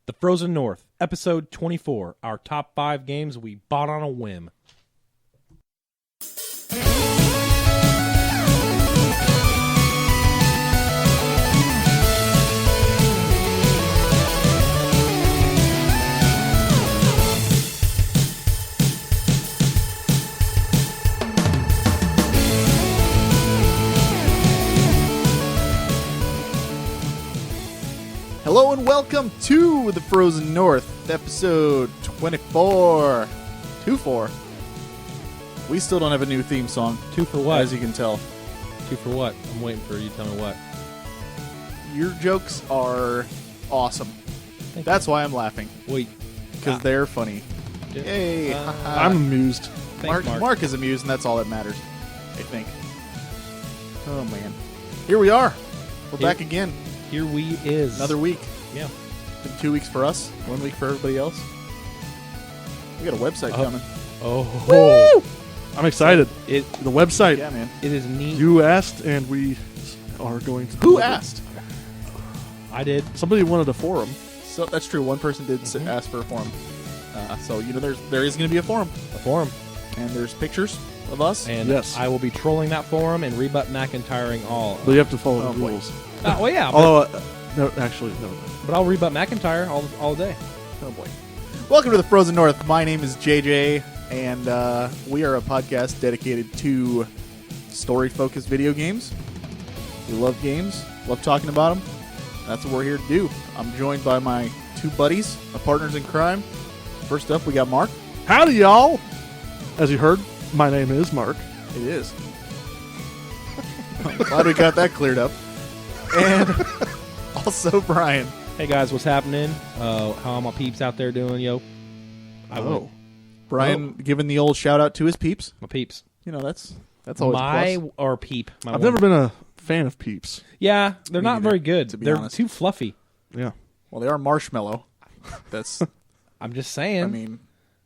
The Frozen North, Episode 24, our top 5 games we bought on a whim. Hello and welcome to the Frozen North, episode 24. 2-4. We still don't have a new theme song. 2 for what? As you can tell. 2 for what? I'm waiting for you to tell me what. Your jokes are awesome. That's why I'm laughing. Wait. Because they're funny. Yay. I'm amused. Thanks, Mark is amused, and that's all that matters, I think. Oh, man. Here we are. We're back again. Here we is. Another week. Yeah. Been 2 weeks for us, 1 week for everybody else. We got a website coming. Oh. Woo! I'm excited. The website. Yeah, man. It is neat. You asked, and we are going to. Who deliver. asked? I did. Somebody wanted a forum. So that's true. One person did ask for a forum. So there is going to be a forum, A forum. and there's pictures of us. And Yes. I will be trolling that forum and rebut McIntyring all. But you have to follow Oh, the boy. rules. Well, yeah. Although, no, actually, no. But I'll rebut McIntyre all day. Oh boy! Welcome to the Frozen North. My name is JJ, and we are a podcast dedicated to story-focused video games. We love games, love talking about them. That's what we're here to do. I'm joined by my two buddies, my partners in crime. First up, we got Mark. Howdy, y'all. As you heard, my name is Mark. It is. I'm glad we got that cleared up. And also Brian. Hey guys, what's happening? How are my peeps out there doing, yo? Brian giving the old shout out to his peeps. My peeps. You know, that's always a plus. Or peep. I've never been a fan of Peeps. Yeah, they're not neither, very good. to be They're honest. too fluffy. Yeah. Well, they are marshmallow. That's, I'm just saying. I mean,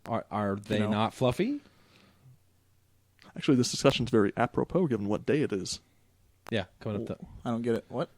are they know. not fluffy? Actually, this discussion's very apropos given what day it is. Yeah, coming up. I don't get it. What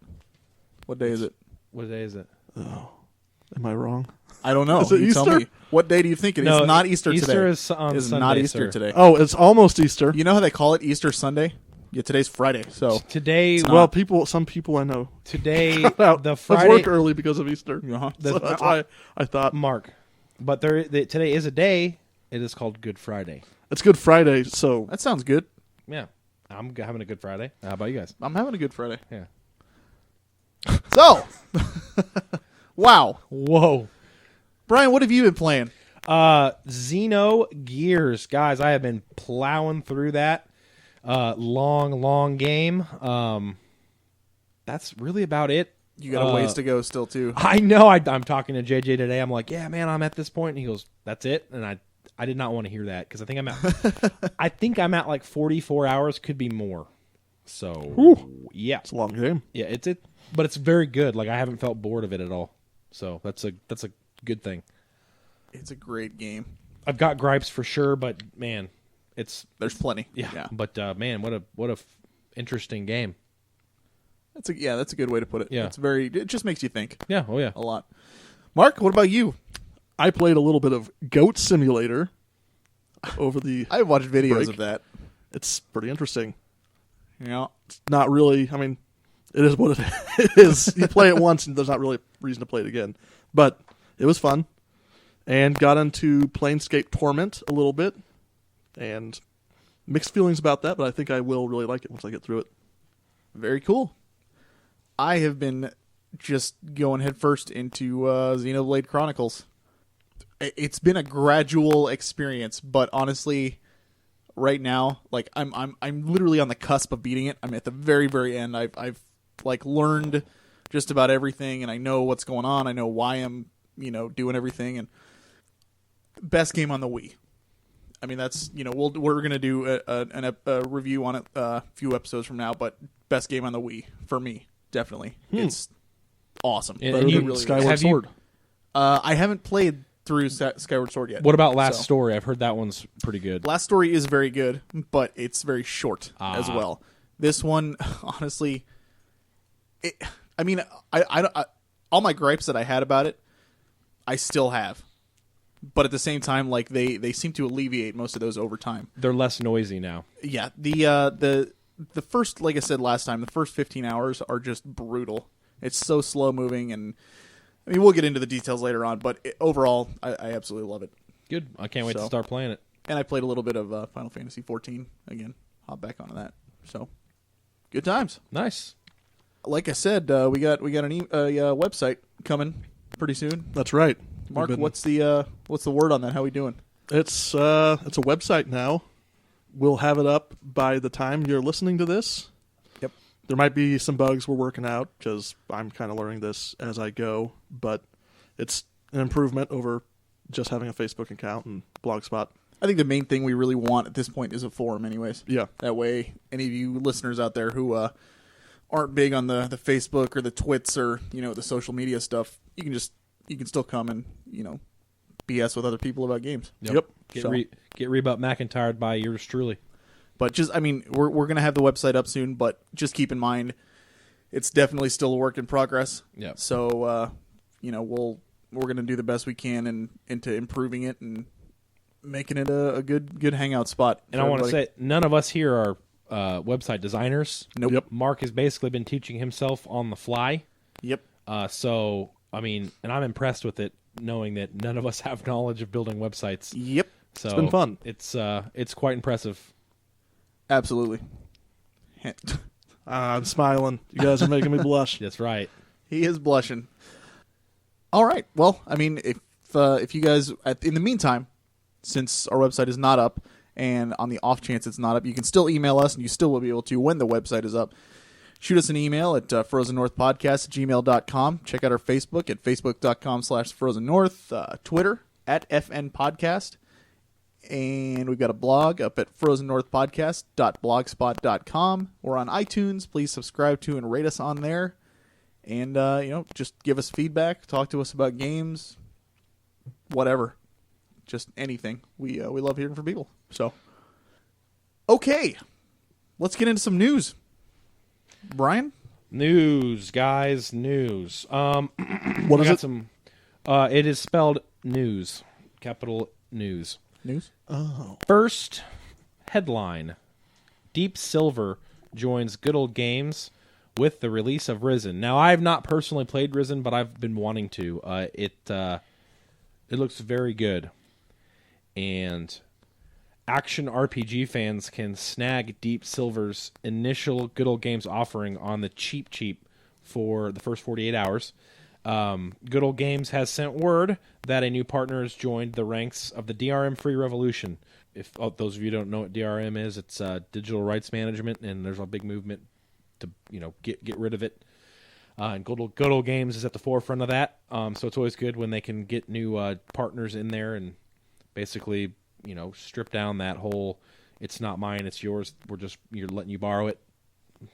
day is it? What day is it? Am I wrong? I don't know. Is it You tell Easter? me. What day do you think it is? No, It's not Easter Easter today. is on It is Sunday, not Easter sir. today. Oh, it's almost Easter. You know how they call it Easter Sunday? Yeah, today's Friday. So, Today, Well, some people I know. today, Out. the Let's Friday. work early because of Easter. uh-huh. So that's why I thought Mark, but today is a day. It is called Good Friday. it's Good Friday, so That sounds good. Yeah, I'm having a good Friday. How about you guys? I'm having a good Friday. Yeah. So, wow. Whoa. Brian, what have you been playing? Xenogears, guys. I have been plowing through that long game. That's really about it. You got a ways to go still, too. I know. I'm talking to JJ today. I'm like, yeah, man, I'm at this point. And he goes, that's it. And I did not want to hear that because I think I'm at like 44 hours, could be more. So Whew. yeah, it's a long game. yeah, but it's very good. Like I haven't felt bored of it at all. So that's a good thing. It's a great game. I've got gripes for sure, but man, There's plenty. yeah. But man, what a interesting game. That's a good way to put it. Yeah. It just makes you think Yeah. Oh yeah. a lot. Mark, what about you? I played a little bit of Goat Simulator over the. I watched videos break. of that. It's pretty interesting. You know, It's not really. I mean, it is what it is. You play it once, and there's not really a reason to play it again. But it was fun, and got into Planescape Torment a little bit, and mixed feelings about that. But I think I will really like it once I get through it. very cool. I have been just going headfirst into Xenoblade Chronicles. It's been a gradual experience, but honestly, right now, like I'm literally on the cusp of beating it. I'm at the very, very end. I've like learned just about everything, and I know what's going on. I know why I'm doing everything. And best game on the Wii. I mean, that's we're gonna do a review on it a few episodes from now, but best game on the Wii for me, definitely. It's awesome. And Better you- than really Skyward have you- Sword. I haven't played through Skyward Sword yet. What about Last So, Story? I've heard that one's pretty good. Last Story is very good, but it's very short as well. This one, honestly, I all my gripes that I had about it, I still have. But at the same time, like they seem to alleviate most of those over time. They're less noisy now. Yeah, the first, like I said last time, the first 15 hours are just brutal. It's so slow moving, and I mean we'll get into the details later on. But overall, I absolutely love it. Good. I can't wait to start playing it. And I played a little bit of Final Fantasy 14 again. Hop back onto that. So good times. Nice. Like I said, we got a website coming pretty soon. That's right. Mark, what's the word on that? How we doing? It's a website now. We'll have it up by the time you're listening to this. Yep. There might be some bugs we're working out because I'm kind of learning this as I go, but it's an improvement over just having a Facebook account and Blogspot. I think the main thing we really want at this point is a forum anyways. Yeah. That way, any of you listeners out there who aren't big on the Facebook or the Twits or, the social media stuff, you can still come and, BS with other people about games. Yep. Get Rebut McIntyred by yours truly. But we're going to have the website up soon, but just keep in mind, it's definitely still a work in progress. Yeah. So, we're going to do the best we can into improving it and making it a good hangout spot. And I want to say, none of us here are website designers. Nope. Yep. Mark has basically been teaching himself on the fly. Yep. So, I mean, and I'm impressed with it, knowing that none of us have knowledge of building websites. Yep. So It's been fun. It's quite impressive. Absolutely. I'm smiling. You guys are making me blush. That's right. He is blushing. All right. Well, I mean, if you guys, in the meantime, since our website is not up, and on the off chance it's not up, you can still email us, and you still will be able to when the website is up. Shoot us an email at frozennorthpodcast@gmail.com. Check out our Facebook at facebook.com/frozennorth. Twitter at FNPodcast. And we've got a blog up at frozennorthpodcast.blogspot.com. We're on iTunes. Please subscribe to and rate us on there. And, just give us feedback. Talk to us about games. Whatever. Just anything. We love hearing from people. So, okay. Let's get into some news. Brian? News, guys, news. What is it? It is spelled news. Capital news. News? Oh. First headline. Deep Silver joins Good Old Games with the release of Risen. Now, I have not personally played Risen, but I've been wanting to. It looks very good. And action RPG fans can snag Deep Silver's initial Good Old Games offering on the cheap for the first 48 hours. Good Old Games has sent word that a new partner has joined the ranks of the DRM-free revolution. If those of you don't know what DRM is, it's digital rights management, and there's a big movement to get rid of it. And Good Old Games is at the forefront of that. So it's always good when they can get new partners in there and basically strip down that whole "it's not mine, it's yours. You're letting you borrow it"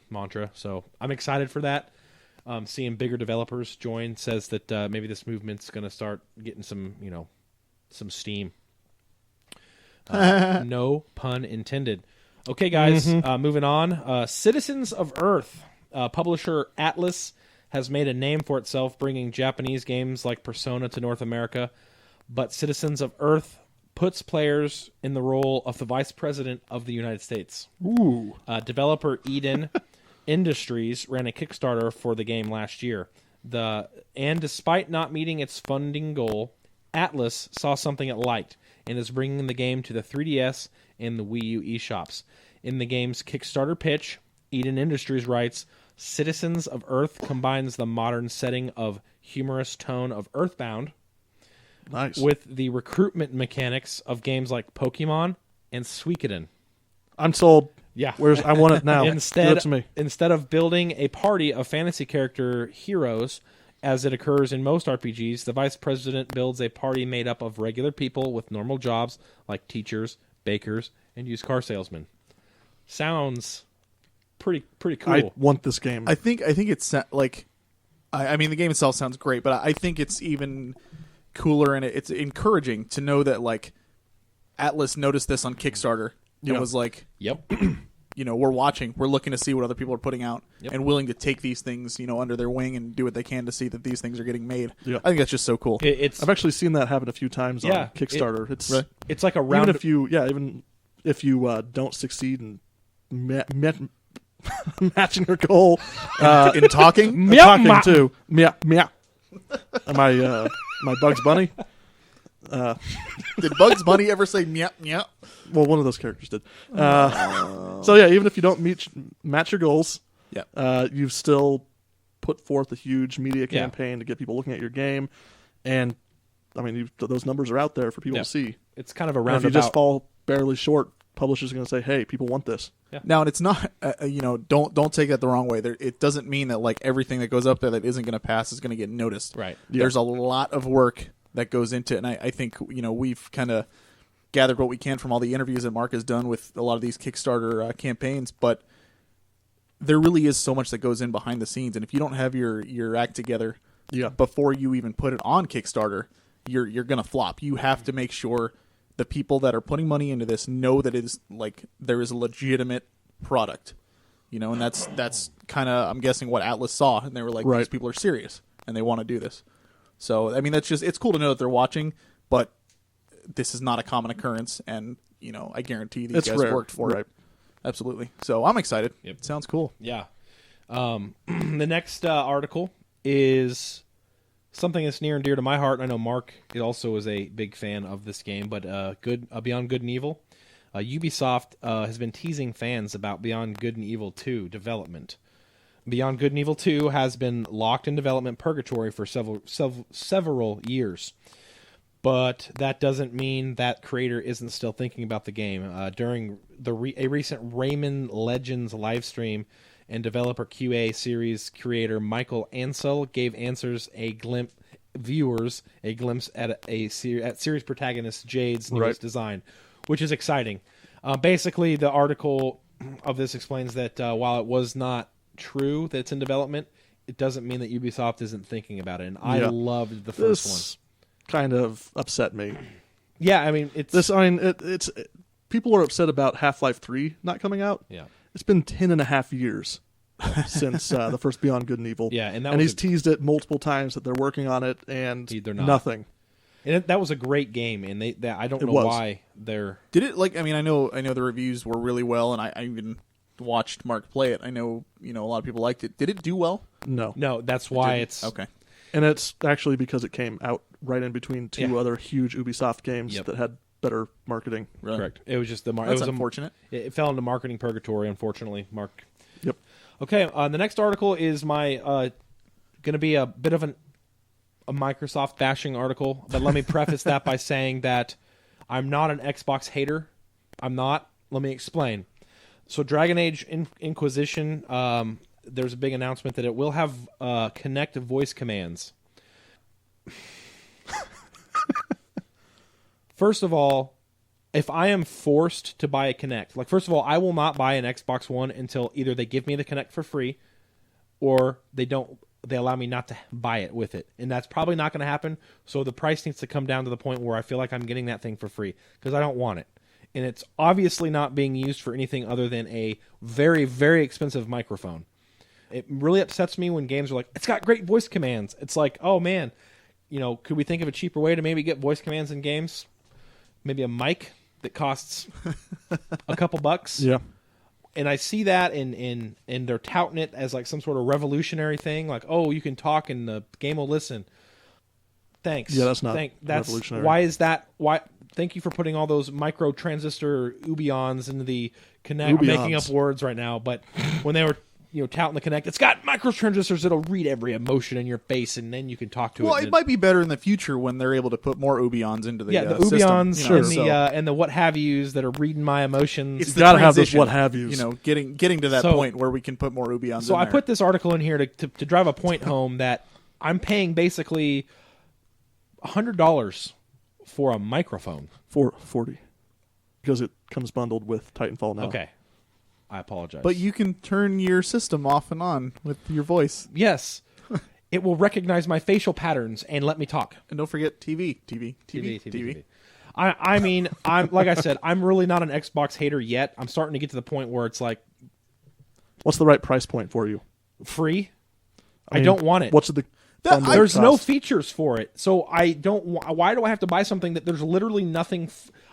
mantra. So I'm excited for that. Seeing bigger developers join says that maybe this movement's going to start getting some steam. No pun intended. Okay, guys, moving on. Citizens of Earth, publisher Atlas, has made a name for itself bringing Japanese games like Persona to North America, but Citizens of Earth puts players in the role of the Vice President of the United States. Ooh. Developer Eden Industries ran a Kickstarter for the game last year. And despite not meeting its funding goal, Atlas saw something it liked and is bringing the game to the 3DS and the Wii U eShops. In the game's Kickstarter pitch, Eden Industries writes, Citizens of Earth combines the modern setting of humorous tone of Earthbound Nice. with the recruitment mechanics of games like Pokemon and Suikoden. I'm sold. Yeah. I want it now. Give Instead, it to me. instead of building a party of fantasy character heroes, as it occurs in most RPGs, the vice president builds a party made up of regular people with normal jobs like teachers, bakers, and used car salesmen. Sounds pretty cool. I want this game. I think it's like, I mean, the game itself sounds great, but I think it's even cooler and it's encouraging to know that like Atlas noticed this on Kickstarter and Yeah. was like, Yep. we're watching. We're looking to see what other people are putting out Yep. and willing to take these things, under their wing and do what they can to see that these things are getting made. Yeah. I think that's just so cool. It's I've actually seen that happen a few times Yeah, on Kickstarter. It's Right. it's like a round. even if you don't succeed in matching your goal, In talking, Meow, talking meow. too. Meow meow. My Bugs Bunny. did Bugs Bunny ever say meow meow? Well, one of those characters did. So yeah, even if you don't match your goals, Yeah. you've still put forth a huge media Yeah. campaign to get people looking at your game, and I mean those numbers are out there for people Yeah. to see. It's kind of a And if roundabout. you just fall barely short, publishers are going to say, "Hey, people want this." Now, and it's not, don't take that the wrong way. It doesn't mean that like everything that goes up there that isn't going to pass is going to get noticed. Right. Yeah. There's a lot of work that goes into it, and I think we've kind of gathered what we can from all the interviews that Mark has done with a lot of these Kickstarter campaigns, but there really is so much that goes in behind the scenes, and if you don't have your act together Yeah. before you even put it on Kickstarter, you're going to flop. You have to make sure the people that are putting money into this know that it is like there is a legitimate product, and that's kind of, I'm guessing, what Atlas saw, and they were like, Right. these people are serious and they want to do this. So I mean, it's cool to know that they're watching, but this is not a common occurrence, and I guarantee these It's guys rare. worked for Right. it. Absolutely. So I'm excited. Yep. It sounds cool. Yeah. The next article is something that's near and dear to my heart. I know Mark also is a big fan of this game, but Beyond Good and Evil. Ubisoft has been teasing fans about Beyond Good and Evil 2 development. Beyond Good and Evil 2 has been locked in development purgatory for several years. But that doesn't mean that creator isn't still thinking about the game. During a recent Rayman Legends livestream, and developer QA series creator Michael Ansel gave viewers a glimpse at series protagonist Jade's newest Right. design, which is exciting. Basically, the article of this explains that while it was not true that it's in development, it doesn't mean that Ubisoft isn't thinking about it. And I Yeah. loved the first one. This kind of upset me. Yeah, I mean, it's It's people are upset about Half-Life 3 not coming out. yeah. It's been 10 and a half years since the first Beyond Good and Evil. Yeah, and he's teased it multiple times that they're working on it, and They're not. nothing. And that was a great game, and I don't It know was. why they're. Did it I mean, I know the reviews were really well, and I even watched Mark play it. I know, a lot of people liked it. Did it do well? No. No, that's why Didn't? it's Okay. And it's actually because it came out right in between two Yeah. other huge Ubisoft games Yep. that had better marketing. Really? correct. It was just the That's unfortunate. It fell into marketing purgatory, unfortunately, Mark. Yep. Okay, the next article is my going to be a bit of a Microsoft bashing article, but let me preface that by saying that I'm not an Xbox hater. I'm not. Let me explain. So, Dragon Age Inquisition, there's a big announcement that it will have Kinect voice commands. First of all, if I am forced to buy a Kinect, first of all, I will not buy an Xbox One until either they give me the Kinect for free or they allow me not to buy it with it. And that's probably not going to happen. So the price needs to come down to the point where I feel like I'm getting that thing for free because I don't want it. And it's obviously not being used for anything other than a very, very expensive microphone. It really upsets me when games are like, it's got great voice commands. It's like, oh man, could we think of a cheaper way to maybe get voice commands in games? Maybe a mic that costs a couple bucks. Yeah. And I see that and they're touting it as like some sort of revolutionary thing. Like, oh, you can talk and the game will listen. Thanks. Yeah, that's not that's revolutionary. Why is that? Why? Thank you for putting all those micro transistor Ubions into the Kinect. I'm making up words right now, but when they were touting the Kinect, it's got micro transistors that'll read every emotion in your face, and then you can talk to it. Well, it might be better in the future when they're able to put more Ubions into the the system, Ubions and so and the what have yous that are reading my emotions. it's You the gotta have those transition, what have yous. getting to that So- point where we can put more Ubions. So in I there. put this article in here to drive a point home that I'm paying basically $100 for a microphone. 440 because it comes bundled with Titanfall now. Okay, I apologize. But you can turn your system off and on with your voice, yes, it will recognize my facial patterns and let me talk. and don't forget TV. I mean, I'm like I said, I'm really not an Xbox hater yet. I'm starting to get to the point where it's like What's the right price point for you? free. I mean, don't want it. What's the bundle There's no cost? features for it, so I don't. Why do I have to buy something that there's literally nothing?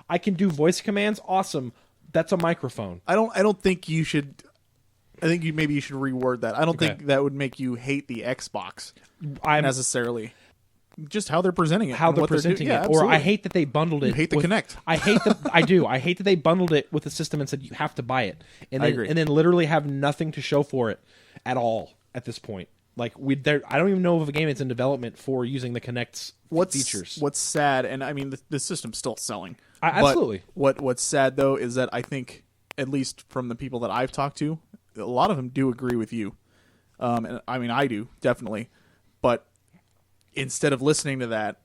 I can do voice commands. Awesome. That's a microphone. I don't think you should. I think maybe you should reword that. I don't Okay. think that would make you hate the Xbox I'm necessarily. Just how they're presenting it, how and they're what presenting doing. it, Yeah, or I absolutely. hate that they bundled it. You hate the with- Kinect. I hate that. I do. I hate that they bundled it with the system and said you have to buy it, and I then agree. and then literally have nothing to show for it at all at this point. Like I don't even know if a game is in development for using the Kinect's features. What's sad, and I mean the system's still selling. I- But absolutely. What's sad though is that I think, at least from the people that I've talked to, a lot of them do agree with you. And I mean I do definitely, but instead of listening to that,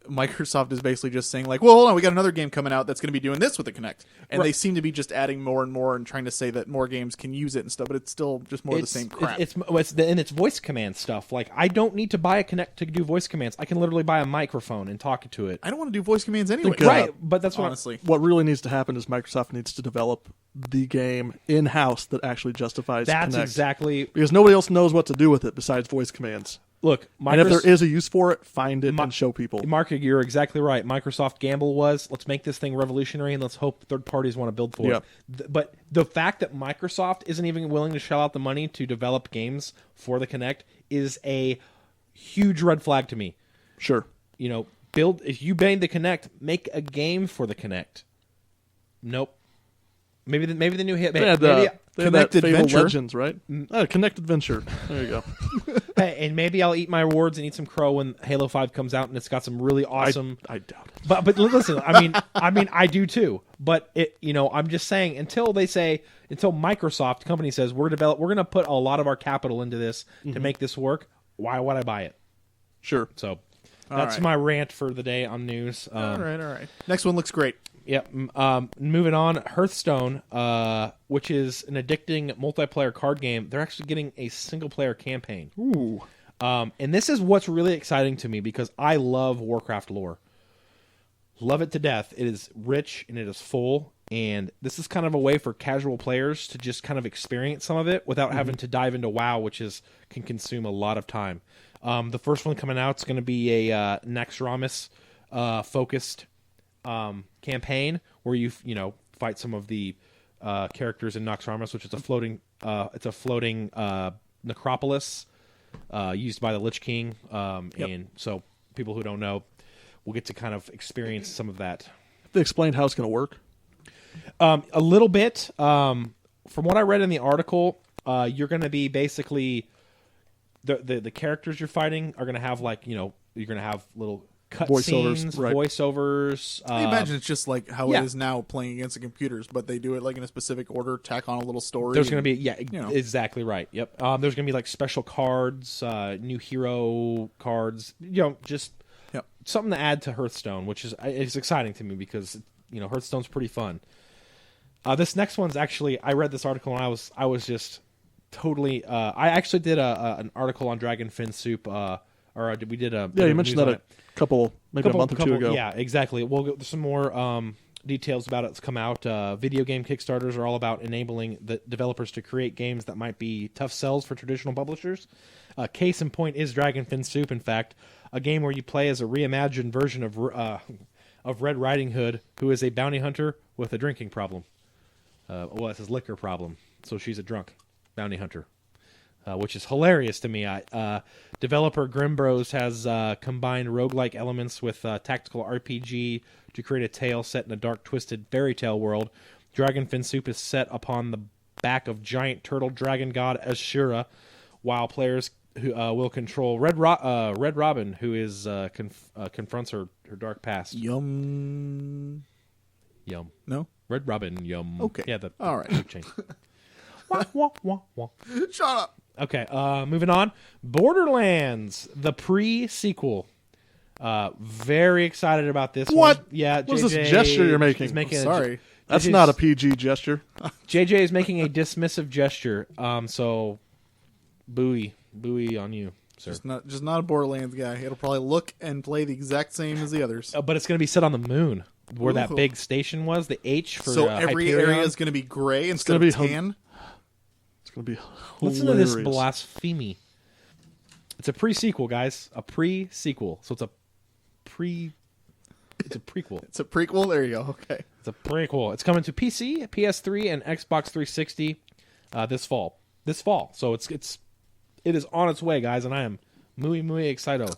Microsoft is basically just saying like, well, hold on, we got another game coming out that's going to be doing this with the Kinect, and they seem to be just adding more and more and trying to say that more games can use it and stuff, but it's still just more of the same crap. And it's voice command stuff. Like I don't need to buy a Kinect to do voice commands. I can literally buy a microphone and talk to it. I don't want to do voice commands anyway. Right, but that's what honestly. What really needs to happen is Microsoft needs to develop the game in-house that actually justifies That's Kinect. exactly. Because nobody else knows what to do with it besides voice commands. Look, And if there is a use for it, find it and show people. Mark, you're exactly right. Microsoft gamble was, let's make this thing revolutionary and let's hope third parties want to build for Yep. it. But the fact that Microsoft isn't even willing to shell out the money to develop games for the Kinect is a huge red flag to me. Sure. You know, if you made the Kinect, make a game for the Kinect. Nope. Maybe the new hit. They had, Maybe, they had that Connected Fable Venture. Legends, right? Connected Venture. There you go. hey, and maybe I'll eat my rewards and eat some crow when Halo 5 comes out and it's got some really awesome. I doubt it. But listen, I mean, I do too. But I'm just saying until Microsoft company says we're going to put a lot of our capital into this to make this work. Why would I buy it? Sure. So that's right. my rant for the day on news. All right. Next one looks great. Yep. Moving on, Hearthstone, which is an addicting multiplayer card game. They're actually getting a single player campaign. Ooh. And this is what's really exciting to me because I love Warcraft lore. Love it to death. It is rich and it is full. And this is kind of a way for casual players to just kind of experience some of it without having to dive into WoW, which can consume a lot of time. The first one coming out is going to be a Naxxramas focused campaign where you fight some of the characters in Naxxramas, which is a floating necropolis used by the Lich King, and so people who don't know will get to kind of experience some of that. They explained how it's going to work. A little bit. From what I read in the article, you're going to be basically the characters you're fighting are going to have you're going to have little Voiceovers, cutscenes, right. voiceovers. I imagine it's just like how yeah. it is now playing against the computers, but they do it like in a specific order, tack on a little story. There's going to be know. exactly right. Yep. There's going to be like special cards, new hero cards. Just something to add to Hearthstone, which is exciting to me because Hearthstone's pretty fun. This next one's actually I read this article and I was just totally. I actually did an article on Dragon Fin Soup. We did a Yeah, you mentioned that a month or two ago. Yeah, exactly. We'll go some more details about it's come out. Video game Kickstarters are all about enabling the developers to create games that might be tough sells for traditional publishers. Case in point is Dragon Fin Soup, in fact, a game where you play as a reimagined version of Red Riding Hood, who is a bounty hunter with a drinking problem. It says liquor problem, so she's a drunk bounty hunter. Which is hilarious to me. Developer Grimbros has combined roguelike elements with tactical RPG to create a tale set in a dark, twisted fairy tale world. Dragonfin Soup is set upon the back of giant turtle dragon god Ashura, while players who will control Red Robin, who is confronts her dark past. Yum. No? Red Robin, yum. Okay. Yeah, All right. change. Wah, wah, wah, wah. Shut up. Okay, moving on. Borderlands, the pre-sequel. Very excited about this What? one. Yeah, What is JJ this gesture you're making? is making Sorry. That's JJ's not a PG gesture. JJ is making a dismissive gesture. So, buoy on you, sir. Just not a Borderlands guy. It'll probably look and play the exact same as the others. But it's going to be set on the moon. where that Ooh. big station was. The H for So every Hyperion. area is going to be gray instead gonna of be tan. It's going to be Listen to this hilarious. blasphemy. It's a pre-sequel, guys. A pre-sequel. So it's a prequel. It's a prequel. There you go. Okay. It's a prequel. It's coming to PC, PS3, and Xbox 360 this fall. So it is on its way, guys, and I am muy excited.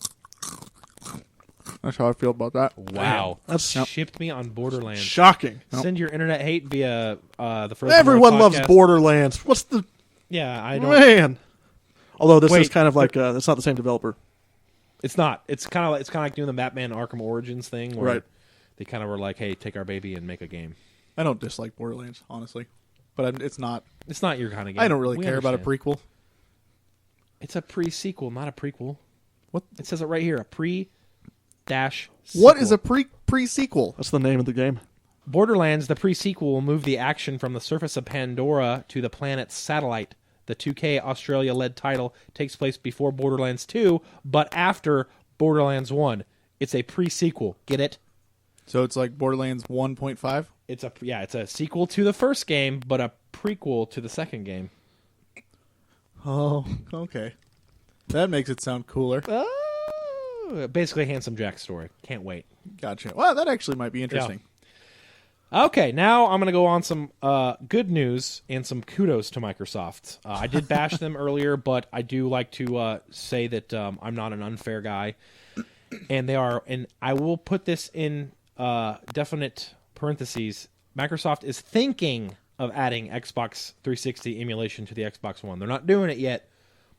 That's how I feel about that. Wow, That's- shipped me on Borderlands. Shocking. Send your internet hate via the Frozen Everyone North loves podcast. Borderlands. What's the Yeah, I don't. man? Although this is Wait. kind of like it's not the same developer. It's not. It's kind of like doing the Batman Arkham Origins thing, where Right. they kind of were like, "Hey, take our baby and make a game." I don't dislike Borderlands, honestly, but it's not. It's not your kind of game. I don't really We care about a understand. prequel. It's a pre-sequel, not a prequel. What? It says it right here. A pre-dash. What is a pre-sequel? That's the name of the game. Borderlands? The pre-sequel will move the action from the surface of Pandora to the planet's satellite. The 2K Australia-led title takes place before Borderlands 2, but after Borderlands 1. It's a pre-sequel. Get it? So it's like Borderlands 1.5. It's a sequel to the first game, but a prequel to the second game. Oh, okay. That makes it sound cooler. Basically, Handsome Jack's story. Can't wait. Gotcha. Well, that actually might be interesting. Okay, now I'm going to go on some good news and some kudos to Microsoft. I did bash them earlier, but I do like to say that I'm not an unfair guy. And they are, and I will put this in definite parentheses. Microsoft is thinking of adding Xbox 360 emulation to the Xbox One. They're not doing it yet,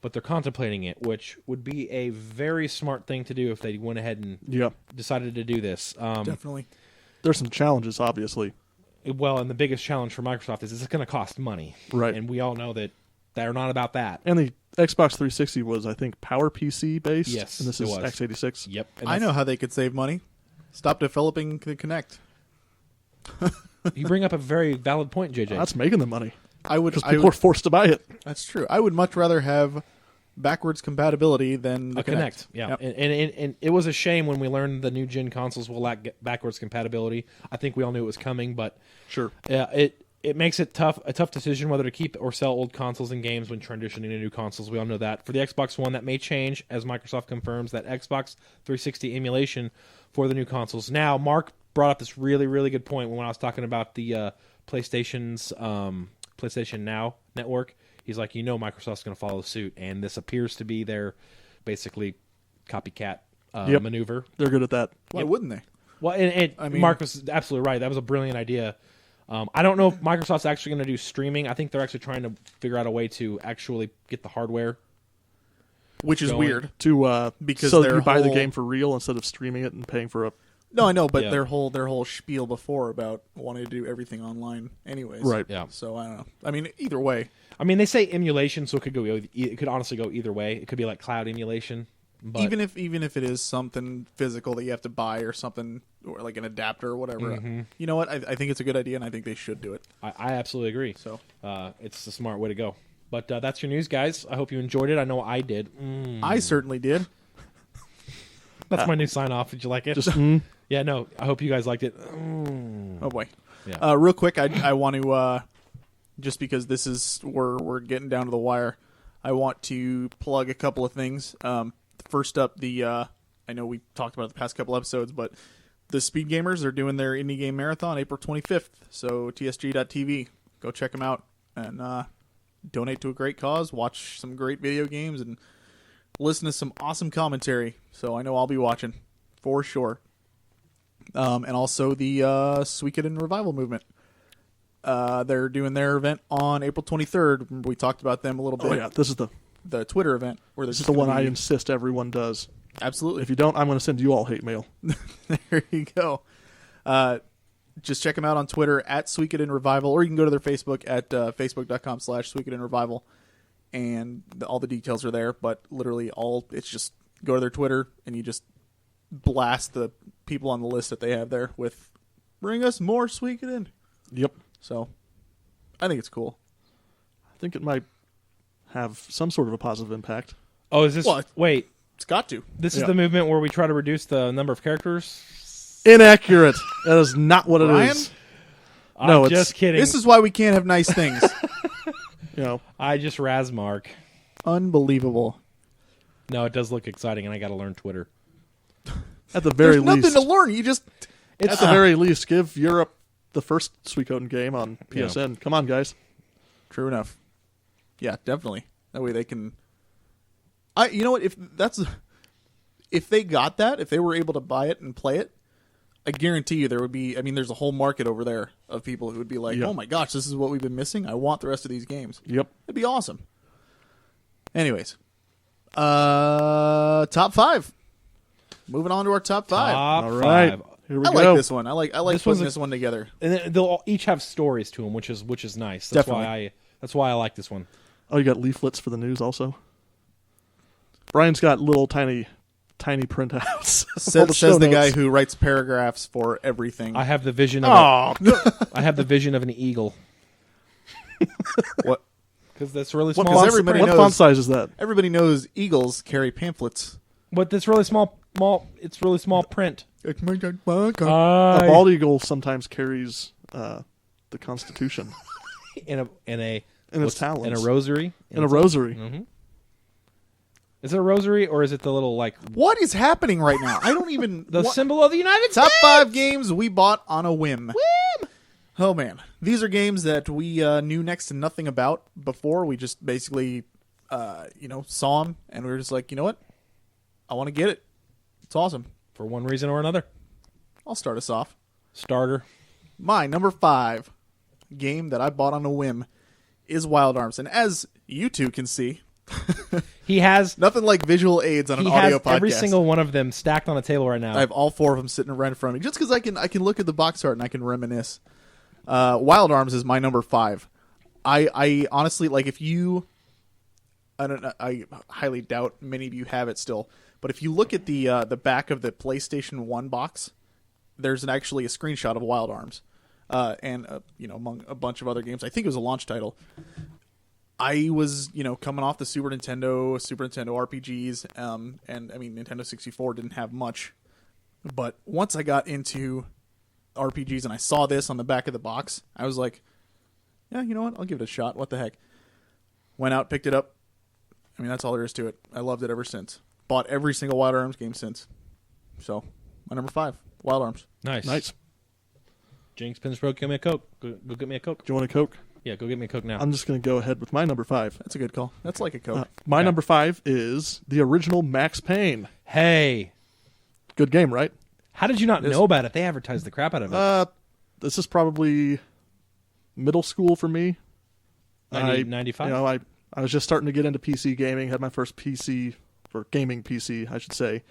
but they're contemplating it, which would be a very smart thing to do if they went ahead and Yeah. decided to do this. Definitely. There's some challenges, obviously. Well, and the biggest challenge for Microsoft is it's going to cost money. Right. And we all know that they're not about that. And the Xbox 360 was, I think, PowerPC based. Yes, And this it is was. x86. Yep. And I know how they could save money. Stop developing the Kinect. You bring up a very valid point, JJ. That's making the money. I would. Because I people would are forced to buy it. that's true. I would much rather have backwards compatibility than the a Kinect. Yeah. Yep. And it was a shame when we learned the new gen consoles will lack backwards compatibility. I think we all knew it was coming, but Sure. it makes it a tough decision whether to keep or sell old consoles and games when transitioning to new consoles. We all know that. For the Xbox One, that may change as Microsoft confirms that Xbox 360 emulation for the new consoles. Now, Mark brought up this really, really good point when I was talking about the PlayStation's PlayStation Now network. He's like, Microsoft's going to follow suit, and this appears to be their basically copycat Yep. maneuver. They're good at that. Why wouldn't they? Well, and I mean- Mark was absolutely right. That was a brilliant idea. I don't know if Microsoft's actually going to do streaming. I think they're actually trying to figure out a way to actually get the hardware. Which is Going. weird. To Because so their you buy the whole- game for real instead of streaming it and paying for a No, I know, but Yeah. their whole spiel before about wanting to do everything online, anyways. Right. Yeah. So I don't know. I mean, either way, I mean, they say emulation, so it could go. It could honestly go either way. It could be like cloud emulation. But even if it is something physical that you have to buy or something, or like an adapter or whatever, Mm-hmm. you know what? I think it's a good idea, and I think they should do it. I absolutely agree. So It's a smart way to go. But that's your news, guys. I hope you enjoyed it. I know I did. I certainly did. That's my new sign off. Did you like it? just Yeah, no. I hope you guys liked it. Oh boy. Yeah. Real quick, I want to just because this is we're getting down to the wire. I want to plug a couple of things. First up, I know we talked about it the past couple episodes, but the Speed Gamers are doing their indie game marathon April 25th. So TSG.TV, go check them out and donate to a great cause. Watch some great video games and listen to some awesome commentary. So I know I'll be watching for sure. And also the Suikoden Revival Movement. They're doing their event on April 23rd. We talked about them a little bit. oh yeah, this is The Twitter event where this there's is the one I insist everyone does. absolutely. If you don't, I'm going to send you all hate mail. There you go. Just check them out on Twitter at Suikoden Revival, or you can go to their Facebook at facebook.com/Suikoden Revival, and all the details are there. But literally, it's just go to their Twitter and you just blast the people on the list that they have there with "Bring us more Suikoden." Yep. So, I think it's cool. I think it might have some sort of a positive impact. Oh, is this? What? Wait, It's got to. this is Yeah. the movement where we try to reduce the number of characters. Inaccurate. That is not what it Ryan? is. No, I'm just kidding. This is why we can't have nice things. You know, I just Razmark. Unbelievable. No, it does look exciting, and I got to learn Twitter. at the very There's nothing least, to learn. You just at the very least, give Europe the first Suikoden game on PSN. Come on, guys. true enough. Yeah, definitely. That way they can. You know what? If they got that, if they were able to buy it and play it, I guarantee you there would be. I mean, there's a whole market over there of people who would be like, Yeah. "Oh my gosh, this is what we've been missing. I want the rest of these games." Yep. It'd be awesome. Anyways, top 5. Moving on to our top 5. Top All right. 5. Here we I go. like this one. I like This putting one's this one together. And then they'll all each have stories to them, which is nice. That's Definitely. that's why I like this one. Oh, you got leaflets for the news also? Brian's got little tiny printouts. of all Says show the guy notes. who writes paragraphs for everything. I have the vision of I have the vision of an eagle What? because that's really What, small. Because everybody what knows- font size is that? Everybody knows eagles carry pamphlets. But it's really small. It's really small print. A Uh, bald eagle sometimes carries the Constitution in a in its in a talons. rosary. In a rosary. Mm-hmm. Is it a rosary or is it the little like What is happening right now? I don't even. the what- symbol of the United Top States? 5 games we bought on a whim. Oh man, these are games that we knew next to nothing about before. We just basically, saw them, and we were just like, you know what? I want to get it. It's awesome. For one reason or another. I'll start us off. Starter. My number 5 game that I bought on a whim is Wild Arms, and as you two can see, He has nothing like visual aids on an he audio has podcast. every single one of them stacked on a table right now. I have all 4 of them sitting right in front of me, just because I can look at the box art and I can reminisce. Wild Arms is my number 5. I honestly like if you. I highly doubt many of you have it still, but if you look at the back of the PlayStation 1 box, there's actually a screenshot of Wild Arms, and among a bunch of other games. I think it was a launch title. I was coming off the Super Nintendo RPGs, and I mean Nintendo 64 didn't have much, but once I got into RPGs and I saw this on the back of the box, I was like, yeah, you know what? I'll give it a shot. What the heck? Went out, picked it up. I mean, that's all there is to it. I loved it ever since. Bought every single Wild Arms game since. So, my number 5, Wild Arms. Nice. Jinx, Pins Pro, give me a Coke. Go get me a Coke. Do you want a Coke? Yeah, go get me a Coke now. I'm just going to go ahead with my number 5. That's a good call. That's like a Coke. My Yeah. number 5 is the original Max Payne. Hey, Good game, right? how did you not know about it? They advertised the crap out of it. This is probably middle school for me. 95? I was just starting to get into PC gaming, had my first PC, or gaming PC, I should say.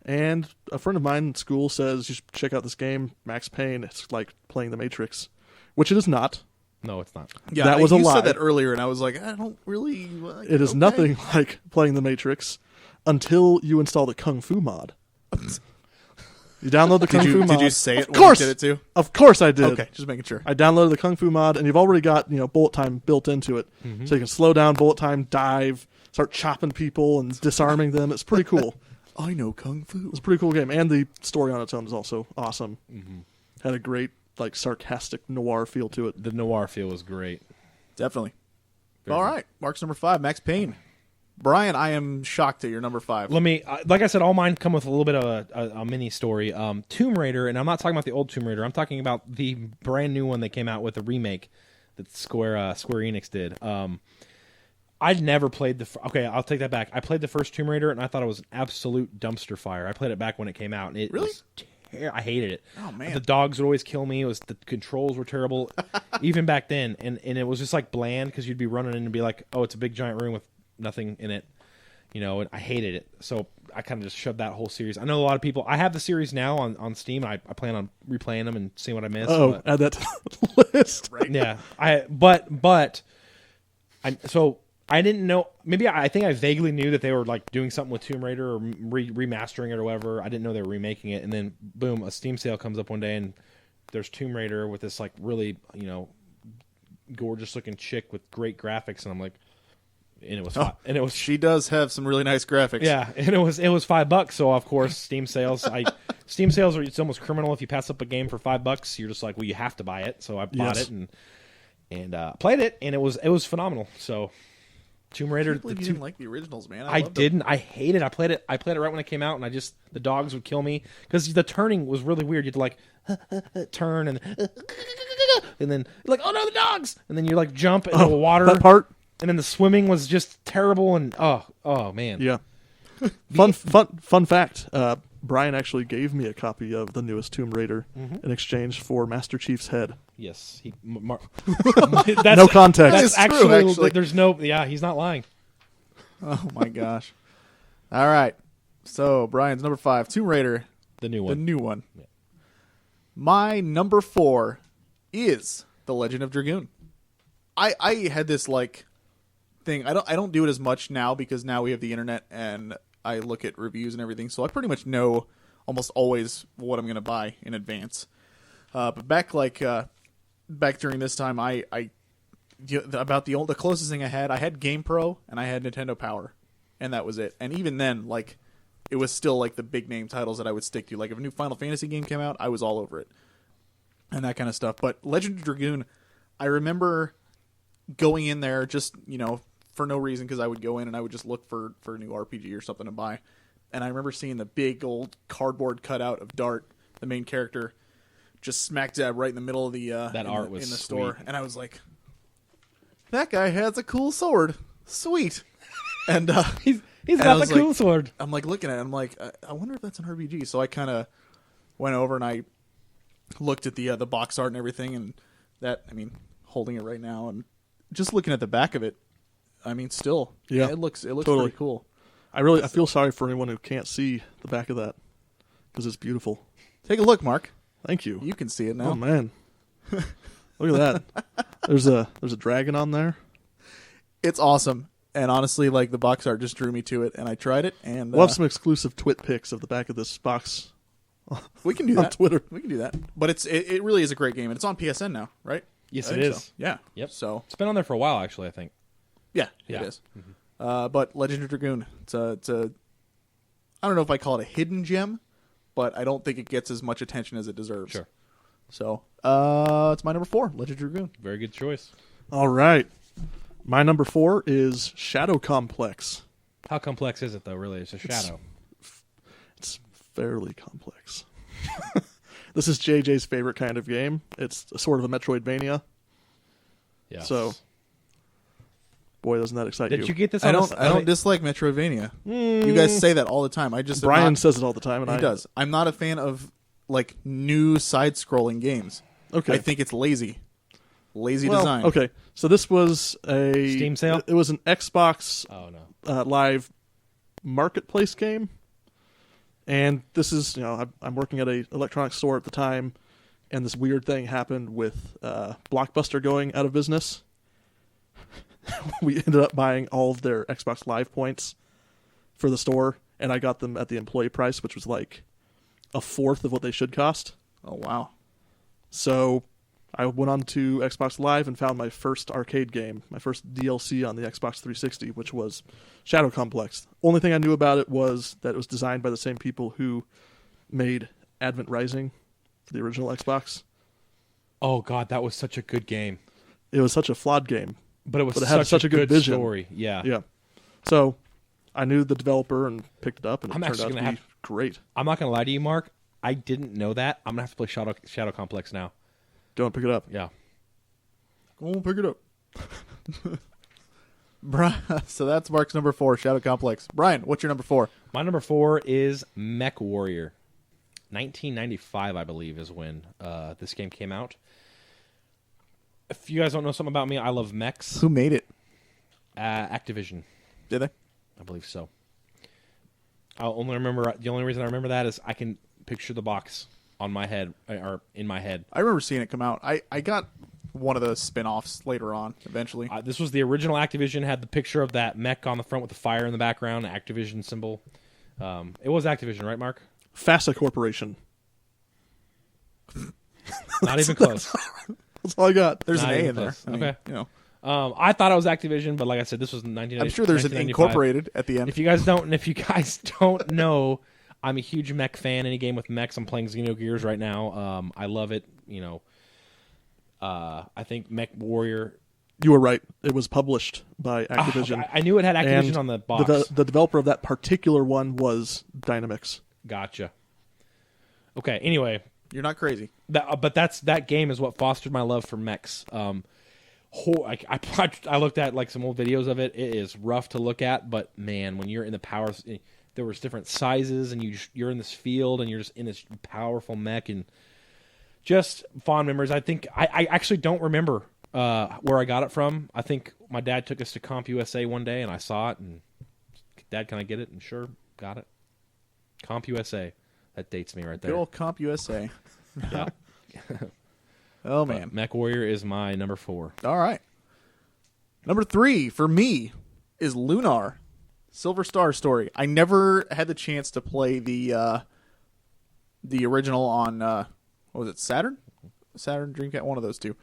And a friend of mine in school says, you should check out this game, Max Payne. It's like playing The Matrix, which it is not. No, it's not. Yeah, that was a you lie. said that earlier, and I was like, I don't really. It is nothing like playing The Matrix until you install the Kung Fu mod. You download the Kung Fu mod. Did you say it Of when course! you did it too? Of course I did. Okay, just making sure. I downloaded the Kung Fu mod, and you've already got bullet time built into it, so you can slow down bullet time, dive, start chopping people and disarming them. It's pretty cool. I know Kung Fu. It's a pretty cool game, and the story on its own is also awesome. Had a great sarcastic noir feel to it. The noir feel was great. Definitely. Very All good. right, Mark's number 5, Max Payne. Brian, I am shocked at your number 5. Let me, like I said, all mine come with a little bit of a mini story. Tomb Raider, and I'm not talking about the old Tomb Raider. I'm talking about the brand new one that came out with a remake that Square Enix did. I'd never played okay, I'll take that back. I played the first Tomb Raider, and I thought it was an absolute dumpster fire. I played it back when it came out, and it Really? was I hated it. Oh, man. The dogs would always kill me. The controls were terrible, even back then, and it was just like bland because you'd be running in and be like, oh, it's a big giant room with nothing in it, and I hated it. So I kind of just shoved that whole series. I know a lot of people. I have the series now on Steam. And I plan on replaying them and seeing what I missed. Oh, but- add that to the list. yeah. So I didn't know. Maybe I think I vaguely knew that they were like doing something with Tomb Raider or remastering it or whatever. I didn't know they were remaking it. And then boom, a Steam sale comes up one day and there's Tomb Raider with this like really gorgeous looking chick with great graphics, and I'm like, and it was Oh, and it was She does have some really nice graphics. yeah, and it was $5. So of course, Steam sales. Steam sales are it's almost criminal if you pass up a game for $5. You're just like, well, you have to buy it. So I bought Yes. it and played it, and it was phenomenal. So Tomb I Raider. can't believe you didn't like the originals, man. I loved them. didn't. I hated it. I played it right when it came out, and the dogs would kill me because the turning was really weird. You had to like turn and then like, oh no, the dogs, and then you like jump into the water. That part, And then the swimming was just terrible, and oh man. yeah. Fun fact. Brian actually gave me a copy of the newest Tomb Raider in exchange for Master Chief's head. Yes. No That's context. It's true, actually, actually. there's no. Yeah, he's not lying. Oh my gosh. All right. So Brian's number 5, Tomb Raider, The new the one. new one. My number 4 is The Legend of Dragoon. I had this like thing. I don't do it as much now because now we have the internet and I look at reviews and everything, so I pretty much know almost always what I'm going to buy in advance. But back during this time, about the closest thing I had Game Pro and I had Nintendo Power, and that was it. And even then, like, it was still like the big name titles that I would stick to. Like if a new Final Fantasy game came out, I was all over it, and that kind of stuff. But Legend of Dragoon, I remember going in there just for no reason, because I would go in and I would just look for a new RPG or something to buy. And I remember seeing the big old cardboard cutout of Dart, the main character, just smack dab right in the middle of the art was in the store, sweet. and I was like, "That guy has a cool sword, sweet." And He's and I got the was cool like- sword. I'm like looking at it, I'm like, I wonder if that's an RPG. So I kind of went over and I looked at the box art and everything, and holding it right now and just looking at the back of it. I mean, still, Yeah, it looks totally. pretty cool. I feel sorry for anyone who can't see the back of that because it's beautiful. Take a look, Mark. Thank you. You can see it now. Oh man, look at that. There's a dragon on there. It's awesome. And honestly, like, the box art just drew me to it, and I tried it, and We'll have some exclusive twit pics of the back of this box we can do on that. Twitter. We can do that. But it really is a great game, and it's on PSN now, right? Yes, I it think is. so. Yeah. Yep. So It's been on there for a while, actually. I think. yeah, Yeah. it is. But Legend of Dragoon, it's a I don't know if I call it a hidden gem, but I don't think it gets as much attention as it deserves. Sure. So it's my number 4, Legend of Dragoon. Very good choice. All right, my number 4 is Shadow Complex. How complex is it, though? Really, it's a shadow. It's fairly complex. This is JJ's favorite kind of game. It's a sort of a Metroidvania. Yes. So, boy, doesn't that excite Did you get this? On I don't dislike Metroidvania. You guys say that all the time. I just am Brian not- says it all the time, and he I does. I'm not a fan of like new side-scrolling games. Okay. I think it's lazy well, design. okay. So this was a Steam sale? It was an Xbox Oh no. Live marketplace game, and this is I'm working at a electronics store at the time, and this weird thing happened with Blockbuster going out of business. We ended up buying all of their Xbox Live points for the store, and I got them at the employee price, which was like a fourth of what they should cost. Oh wow. So I went on to Xbox Live and found my first arcade game, my first DLC on the Xbox 360, which was Shadow Complex. Only thing I knew about it was that it was designed by the same people who made Advent Rising for the original Xbox. Oh god, that was such a good game. It was such a flawed game, But it was But it had such a good vision. story. Yeah. yeah. So I knew the developer and picked it up, and it I'm turned actually out to gonna be great. I'm not gonna lie to you, Mark. I didn't know that. I'm gonna have to play Shadow Complex now. Go and pick it up. Yeah. Go on, pick it up. So that's Mark's number 4, Shadow Complex. Brian, what's your number 4? My number 4 is Mech Warrior. 1995, I believe, is when this game came out. If you guys don't know something about me, I love mechs. Who made it? Activision, Did they? I believe so. The only reason I remember that is I can picture the box on my head or in my head. I remember seeing it come out. I got one of the spin-offs later on, eventually. This was the original Activision. Had the picture of that mech on the front with the fire in the background, Activision symbol. It was Activision, right, Mark? FASA Corporation. Not even close. That's all I got. There's an Not A even in there. close. Okay. I thought it was Activision, but like I said, this was 1990. I'm sure there's an 1995. Incorporated at the end. If you guys don't know, I'm a huge mech fan. Any game with mechs, I'm playing Xenogears right now. I love it. I think Mech Warrior. You were right. It was published by Activision. I knew it had Activision and on the box. The developer of that particular one was Dynamix. Gotcha. Okay. Anyway, You're not crazy. that game is what fostered my love for mechs. I looked at like some old videos of it. It is rough to look at, but man, when you're in the powers, there was different sizes, and you're in this field, and you're just in this powerful mech, and just fond memories. I think I actually don't remember where I got it from. I think my dad took us to Comp USA one day, and I saw it, and Dad, can I get it? And sure, got it. Comp USA. That dates me right there. Good old Comp USA. Yeah. Oh, man. Mech Warrior is my number 4. All right. Number 3 for me is Lunar, Silver Star Story. I never had the chance to play the original on what was it, Saturn, Dreamcast, one of those two.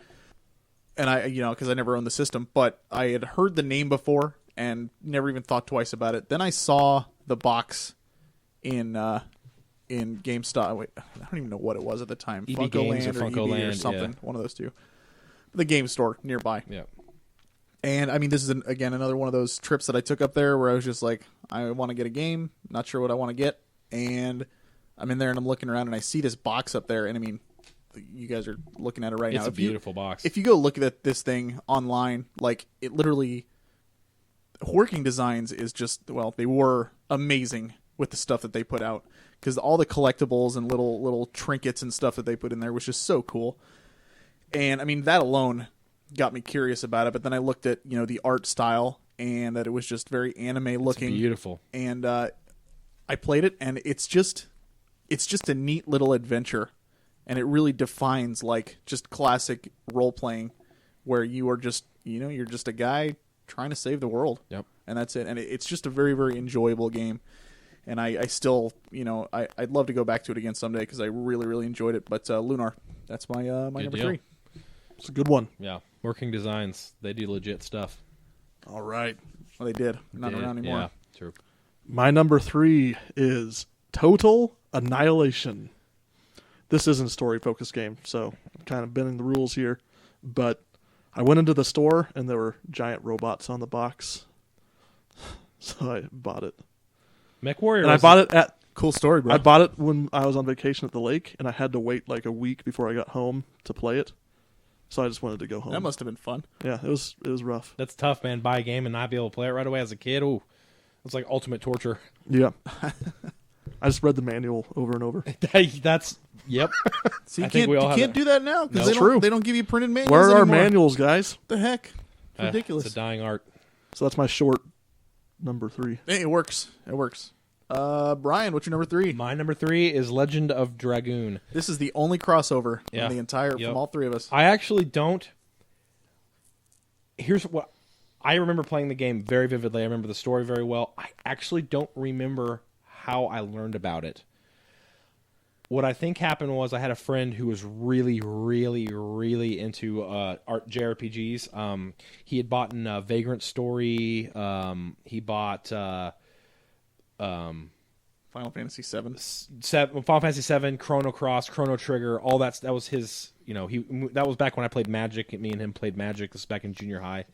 And because I never owned the system, but I had heard the name before and never even thought twice about it. Then I saw the box in GameStop. Wait, I don't even know what it was at the time. EB Funko Games Land or or Funko EB or Land, something. yeah. One of those two. The game store nearby. Yeah. And I mean, this is again another one of those trips that I took up there where I was just like, I want to get a game, not sure what I want to get, and I'm in there and I'm looking around and I see this box up there, and I mean, you guys are looking at it right now. It's a beautiful box. If you go look at this thing online, like it literally, Working Designs is just, well, they were amazing with the stuff that they put out, because all the collectibles and little trinkets and stuff that they put in there was just so cool. And I mean, that alone got me curious about it. But then I looked at the art style, and that it was just very anime looking. It's beautiful. And I played it, and it's just a neat little adventure, and it really defines like just classic role playing, where you are just you're just a guy trying to save the world. Yep. And that's it. And it's just a very, very enjoyable game. And I still, I'd love to go back to it again someday because I really, really enjoyed it. But Lunar, that's my my number deal. 3. It's a good one. Yeah. Working Designs. They do legit stuff. All right. Well, they did. Not around anymore. Yeah, true. My number 3 is Total Annihilation. This isn't a story-focused game, so I'm kind of bending the rules here. But I went into the store, and there were giant robots on the box. So I bought it. Mech Warrior. And I bought it at... Cool story, bro. I bought it when I was on vacation at the lake, and I had to wait like a week before I got home to play it. So I just wanted to go home. That must have been fun. Yeah, it was rough. That's tough, man. Buy a game and not be able to play it right away as a kid. Ooh, it's like ultimate torture. Yeah. I just read the manual over and over. That's yep. So you I think can't, we all you have can't that. do that now because No. they True. don't give you printed manuals Where are our anymore. manuals, guys? What the heck? It's ridiculous. It's a dying art. So that's my short number 3. Hey, it works. It works. Brian, what's your number 3? My number 3 is Legend of Dragoon. This is the only crossover Yeah. from the entire Yep. from all 3 of us. I actually don't. Here's what I remember playing the game very vividly. I remember the story very well. I actually don't remember how I learned about it. What I think happened was I had a friend who was really, really, really into JRPGs. He had bought Vagrant Story. He bought Final Fantasy 7. Final Fantasy 7, Chrono Cross, Chrono Trigger. All that was his. That was back when I played Magic. Me and him played Magic. This was back in junior high.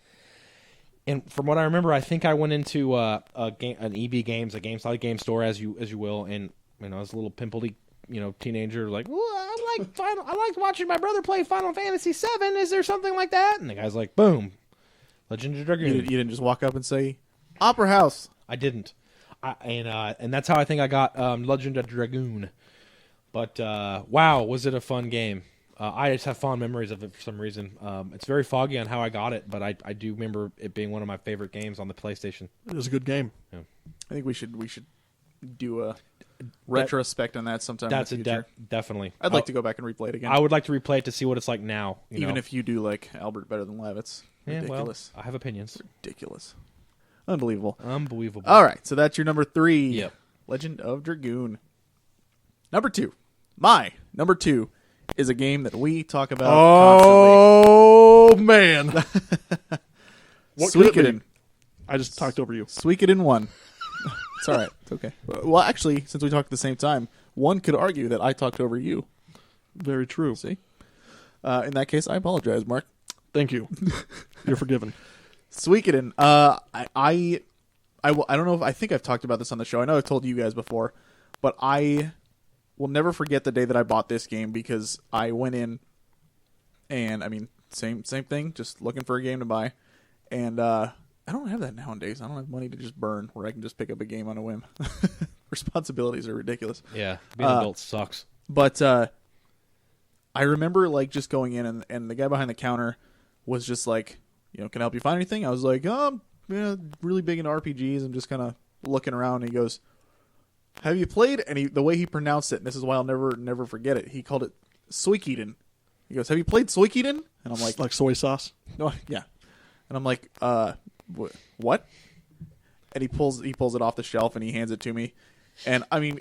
And from what I remember, I think I went into an EB Games, a game store, as you will, and I was a little pimpledy, teenager, like, well, I liked watching my brother play Final Fantasy 7. Is there something like that? And the guy's like, boom, Legend of Dragoon. You didn't just walk up and say, Opera House. I didn't, and that's how I think I got Legend of Dragoon. But wow, was it a fun game? I just have fond memories of it for some reason. It's very foggy on how I got it, but I do remember it being one of my favorite games on the PlayStation. It was a good game. Yeah. I think we should do a retrospect on that sometime That's in the future. definitely. I'd like to go back and replay it again. I would like to replay it to see what it's like now. Even if you do like Albert better than Lev, it's ridiculous. Well, I have opinions. Ridiculous. Unbelievable. Unbelievable. All right, so that's your number 3. Yep. Legend of Dragoon. Number 2. My number 2 is a game that we talk about constantly. Oh, man. What could it be? Suikoden. I just talked over you. Suikoden 1. It's all right. It's okay. Well, actually, since we talked at the same time, one could argue that I talked over you. Very true. See? In that case, I apologize, Mark. Thank you. You're forgiven. Suikoden. I don't know if I think I've talked about this on the show. I know I've told you guys before, but I will never forget the day that I bought this game because I went in and I mean same thing, just looking for a game to buy, and I don't have that nowadays. I don't have money to just burn where I can just pick up a game on a whim. Responsibilities are ridiculous. Yeah, being an adult sucks. But I remember like just going in and the guy behind the counter was just like, you know, can I help you find anything? I was like, oh, yeah, really big into RPGs. I'm just kind of looking around. And he goes, have you played? And the way he pronounced it, and this is why I'll never forget it. He called it Suikoden. He goes, have you played Suikoden? And I'm like soy sauce? no, yeah. And I'm like, what? And he pulls it off the shelf and he hands it to me. And I mean,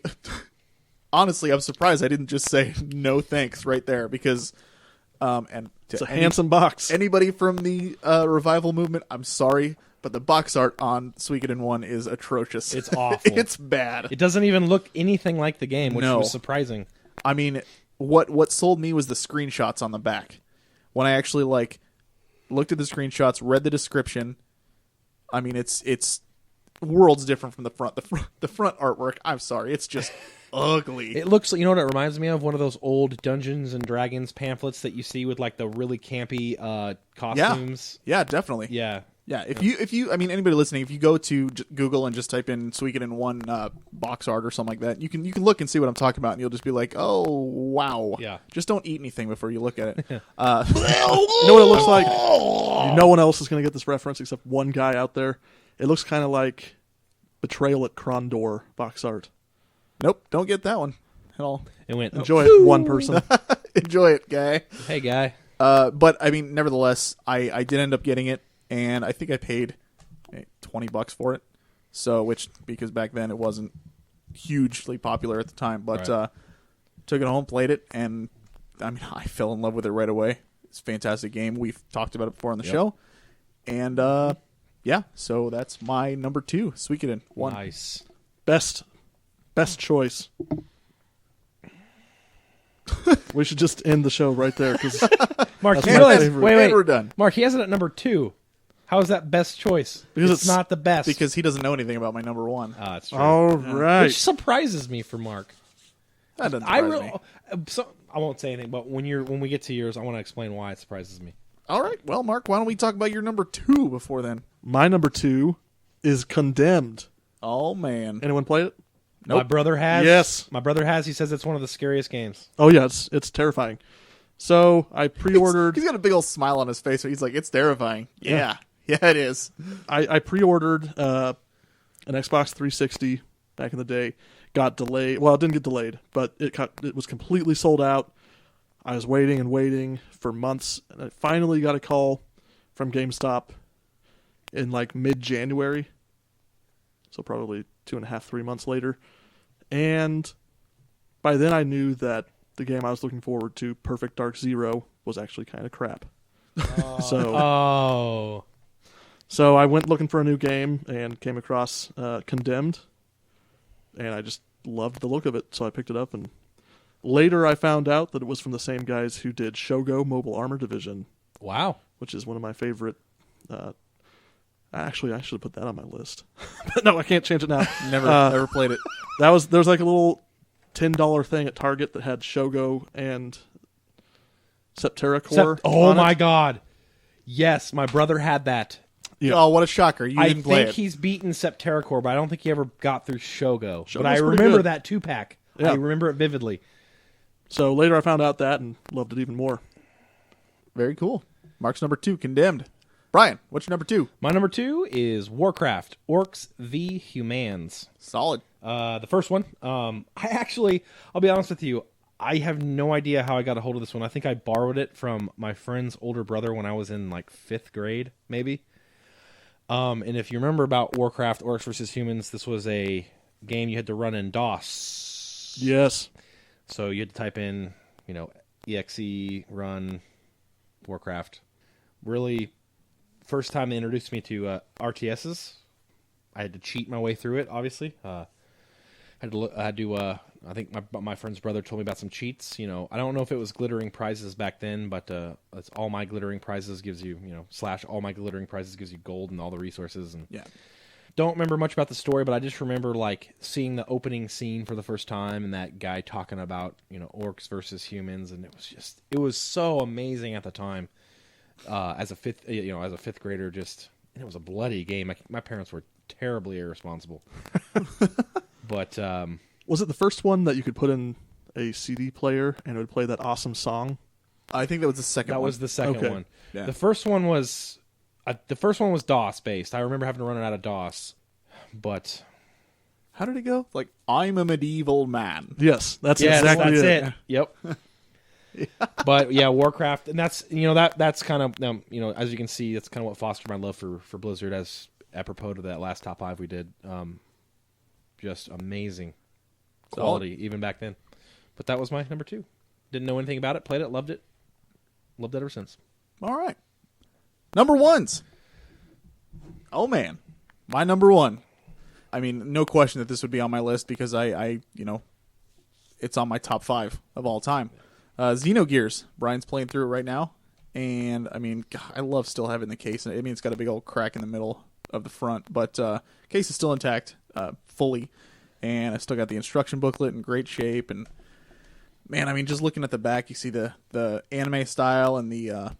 honestly, I'm surprised I didn't just say no thanks right there because, and It's a handsome box. Anybody from the revival movement, I'm sorry, but the box art on Suikoden 1 is atrocious. It's awful. It's bad. It doesn't even look anything like the game, which No. was surprising. I mean, what sold me was the screenshots on the back. When I actually like looked at the screenshots, read the description, I mean, it's worlds different from the front. The front artwork, I'm sorry, it's just ugly. It looks, you know what it reminds me of? One of those old Dungeons and Dragons pamphlets that you see with like the really campy costumes. Yeah, definitely. Yeah. Yeah, if you, I mean, anybody listening, if you go to Google and just type in Suikoden 1 box art or something like that, you can look and see what I'm talking about, and you'll just be like, oh wow. Yeah. Just don't eat anything before you look at it. You know what it looks like? No one else is going to get this reference except one guy out there. It looks kind of like Betrayal at Krondor box art. Nope, don't get that one at all. It went, Enjoy it, one person. Enjoy it, guy. hey, guy. But I mean, nevertheless, I did end up getting it, and I think I paid $20 for it. So, because back then it wasn't hugely popular at the time, but Right. Took it home, played it, and I mean, I fell in love with it right away. It's a fantastic game. We've talked about it before on the show, and yeah. So that's my number 2, Suikoden 1. Nice. Best choice. We should just end the show right there because Mark, That's you my realize, favorite. wait. And we're done. Mark, he has it at number 2. How is that best choice? Because it's not the best. Because he doesn't know anything about my number 1. That's true. all right. Which surprises me for Mark. That doesn't I surprise really, me. so I won't say anything, but when we get to yours, I want to explain why it surprises me. All right. Well, Mark, why don't we talk about your number 2 before then? My number 2 is Condemned. Oh man. Anyone played it? Nope. My brother has. Yes. My brother has. He says it's one of the scariest games. Oh yeah, it's terrifying. So I pre-ordered. He's got a big old smile on his face. So he's like, "It's terrifying." Yeah, it is. I pre-ordered an Xbox 360 back in the day. Got delayed. Well, it didn't get delayed, but it was completely sold out. I was waiting and waiting for months, and I finally got a call from GameStop in like mid-January. So probably 2.5, 3 months later. And by then I knew that the game I was looking forward to, Perfect Dark Zero, was actually kind of crap. So I went looking for a new game and came across Condemned, and I just loved the look of it, so I picked it up. And later I found out that it was from the same guys who did Shogo Mobile Armor Division, Wow. which is one of my favorite. Actually, I should have put that on my list, but no, I can't change it now. Never played it. There was like a little $10 thing at Target that had Shogo and Septerra Core. Oh on my it. God. Yes, my brother had that. Yeah. Oh, what a shocker! You I didn't play think it. he's beaten Septerra Core, but I don't think he ever got through Shogo. But Shogo's I pretty remember good. that 2-pack. Yeah. I remember it vividly. So later I found out that and loved it even more. Very cool. Mark's number 2, Condemned. Brian, what's your number 2? My number 2 is Warcraft, Orcs v Humans. Solid. The first one. I'll be honest with you, I have no idea how I got a hold of this one. I think I borrowed it from my friend's older brother when I was in like 5th grade, maybe. And if you remember about Warcraft, Orcs versus Humans, this was a game you had to run in DOS. Yes. So you had to type in, exe run Warcraft. Really first time they introduced me to RTSs. I had to cheat my way through it, obviously. I think my friend's brother told me about some cheats. You know, I don't know if it was glittering prizes back then, but it's all my glittering prizes gives you, / all my glittering prizes gives you gold and all the resources. And Yeah. don't remember much about the story, but I just remember like seeing the opening scene for the first time and that guy talking about, orcs versus humans, and it was so amazing at the time. As a fifth grader, and it was a bloody game. My parents were terribly irresponsible. But Was it the first one that you could put in a CD player and it would play that awesome song? I think that was the second one. That was the second Okay. one. Yeah. The first one was DOS based. I remember having to run it out of DOS. But How did it go? Like, I'm a medieval man. Yes, that's yes, exactly that's it. Yep. But yeah, Warcraft, and that's that's kind of as you can see, that's kind of what fostered my love for Blizzard, as apropos to that last top 5 we did. Just amazing quality even back then. But that was my number 2. Didn't know anything about it, played it, loved it ever since. All right. Number ones. Oh, man. My number 1. I mean, no question that this would be on my list because I it's on my top 5 of all time. Xenogears. Brian's playing through it right now. And, I mean, God, I love still having the case. I mean, it's got a big old crack in the middle of the front. But case is still intact, fully. And I still got the instruction booklet in great shape. And, man, I mean, just looking at the back, you see the anime style and the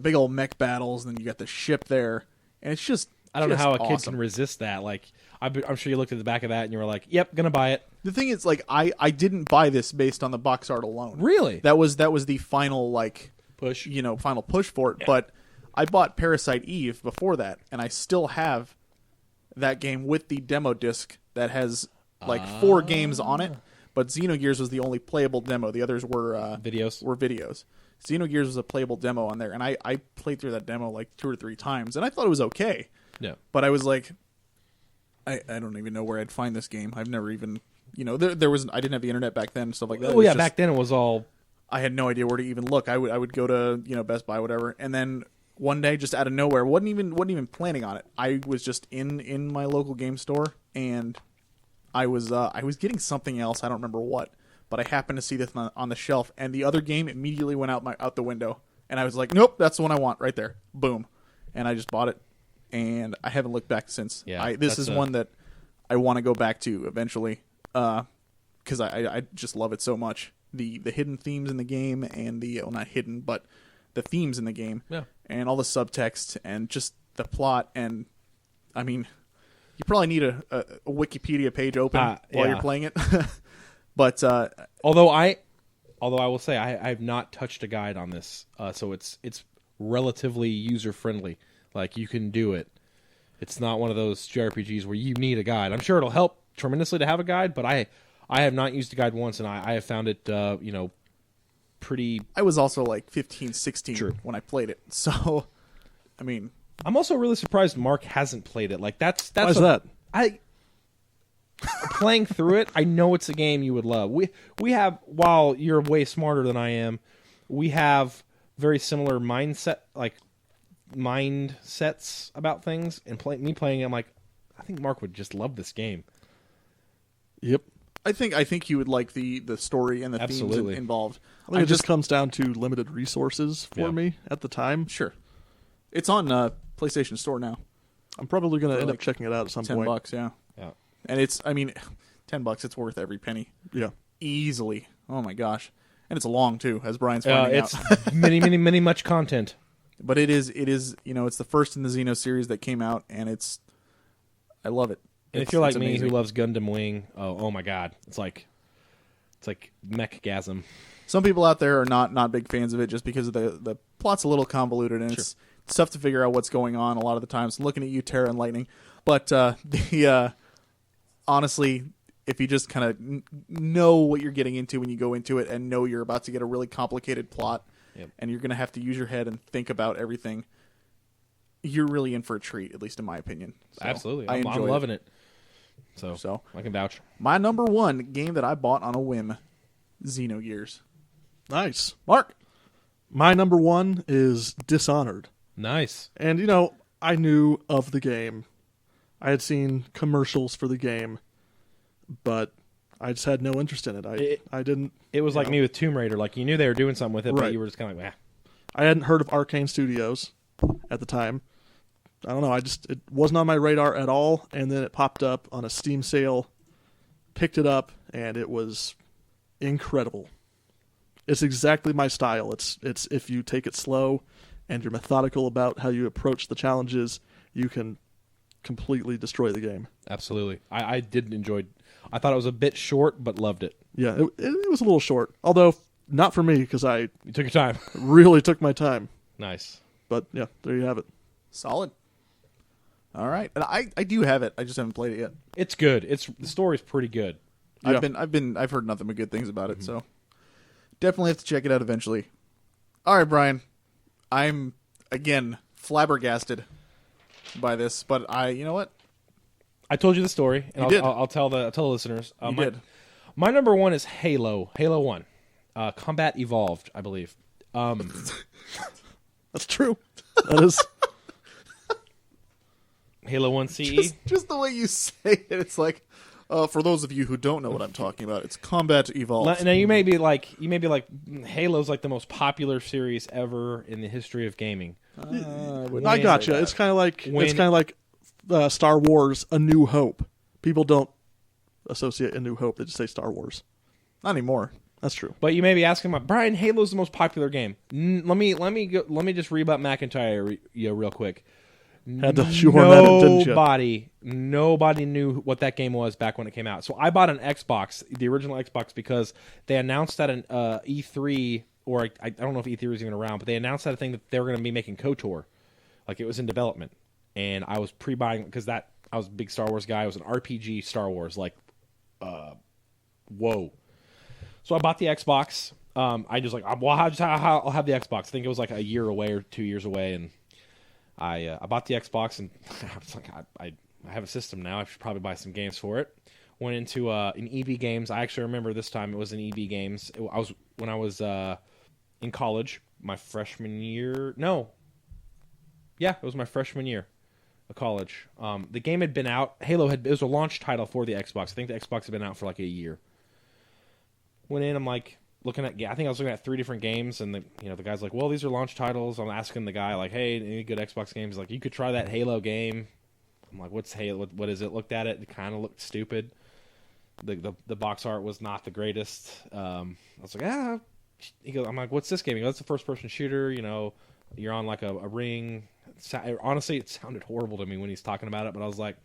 big old mech battles. And then you got the ship there. And it's just I don't know how a kid awesome. can resist that. Like, I'm sure you looked at the back of that and you were like, "Yep, gonna buy it." The thing is, like, I didn't buy this based on the box art alone. Really? That was the final, like, Push. final push for it. But I bought Parasite Eve before that, and I still have that game with the demo disc that has like 4 games on it. But Xenogears was the only playable demo. The others were Videos. Xenogears was a playable demo on there, and I played through that demo like 2 or 3 times, and I thought it was okay. Yeah. But I was like, I don't even know where I'd find this game. I've never even, there was I didn't have the internet back then, stuff like that. Oh yeah, back then it was all. I had no idea where to even look. I would go to Best Buy, whatever, and then one day, just out of nowhere, wasn't even planning on it. I was just in my local game store, and I was getting something else. I don't remember what, but I happened to see this on the shelf, and the other game immediately went out the window, and I was like, nope, that's the one I want right there. Boom, and I just bought it, and I haven't looked back since. Yeah, this is one that I want to go back to eventually, because I just love it so much. The hidden themes in the game, and not hidden, but the themes in the game, and all the subtext, and just the plot, and I mean, you probably need a Wikipedia page open while you're playing it. But although I will say I have not touched a guide on this, so it's relatively user friendly. Like, you can do it. It's not one of those JRPGs where you need a guide. I'm sure it'll help tremendously to have a guide, but I have not used a guide once, and I have found it pretty. I was also like 15, 16 True. when I played it, so I mean, I'm also really surprised Mark hasn't played it. Like, that's Why is that? Playing through it, I know it's a game you would love. We have, while you're way smarter than I am, we have very similar mindsets about things. And me playing it, I'm like, I think Mark would just love this game. Yep. I think you would like the story and the Absolutely. themes involved. I think it just comes down to limited resources for me at the time. Sure, it's on PlayStation Store now. I'm probably going to end up like checking it out at some $10, point. yeah. Yeah. And it's, I mean, $10, it's worth every penny. Yeah. Easily. Oh my gosh. And it's long too, as Brian's finding It's out. many much content. But it is, it's the first in the Xeno series that came out, and I love it. And if you're like me, who loves Gundam Wing, oh my god, it's like mechgasm. Some people out there are not big fans of it just because of the plot's a little convoluted, and it's tough to figure out what's going on a lot of the times. Looking at you, Terra and Lightning, but honestly, if you just kind of know what you're getting into when you go into it, and know you're about to get a really complicated plot, and you're going to have to use your head and think about everything, you're really in for a treat, at least in my opinion. So Absolutely, I'm loving it. So I can vouch. My number 1 game that I bought on a whim, Xenogears. Nice. Mark. My number 1 is Dishonored. Nice. And, I knew of the game. I had seen commercials for the game, but I just had no interest in it. I didn't. It was like me with Tomb Raider. Like, you knew they were doing something with it, but Right. you were just kind of like, I hadn't heard of Arcane Studios at the time. I don't know. It wasn't on my radar at all, and then it popped up on a Steam sale. Picked it up, and it was incredible. It's exactly my style. It's if you take it slow and you're methodical about how you approach the challenges, you can completely destroy the game. absolutely. I did enjoy. I thought it was a bit short, but loved it. Yeah, it was a little short, although not for me because I You took your time. really took my time. Nice. But yeah, there you have it. Solid. All right, and I do have it. I just haven't played it yet. It's good. The story's pretty good. Yeah. I've heard nothing but good things about it, so definitely have to check it out eventually. All right, Brian. I'm again flabbergasted by this, but you know what? I told you the story, and You did. I'll tell the listeners. You did. My number one is Halo 1, Combat Evolved, I believe. That's true. That is. Halo 1 CE. Just the way you say it, it's like, for those of you who don't know what I'm talking about, it's Combat Evolved. Now you may be like Halo's like the most popular series ever in the history of gaming. I gotcha. It's kind of like Star Wars: A New Hope. People don't associate A New Hope; they just say Star Wars. Not anymore. That's true. But you may be asking about Brian. Halo's the most popular game. Let me just rebut McIntyre real quick. Had to shoehorn that in, didn't you? Nobody knew what that game was back when it came out. So I bought an Xbox, the original Xbox, because they announced that an E3, or I don't know if E3 was even around, but they announced that thing that they were going to be making KOTOR, like it was in development, and I was pre-buying because I was a big Star Wars guy. It was an RPG Star Wars, like, whoa. So I bought the Xbox. I just like, well, I'll have the Xbox. I think it was like a year away or 2 years away, and I bought the Xbox, and I was like, I have a system now. I should probably buy some games for it. Went into an EB Games. I actually remember this time it was an EB Games. When I was in college, my freshman year. No, yeah, it was my freshman year of college. The game had been out. It was a launch title for the Xbox. I think the Xbox had been out for like a year. Went in. I'm like, I think I was looking at 3 different games, and the guy's like, well, these are launch titles. I'm asking the guy, like, hey, any good Xbox games? He's like, you could try that Halo game. I'm like, what's Halo? What is it? Looked at it. It kind of looked stupid. The box art was not the greatest. I was like, He goes, I'm like, what's this game? He goes, it's a first-person shooter. You're on like a ring. Honestly, it sounded horrible to me when he's talking about it, but I was like,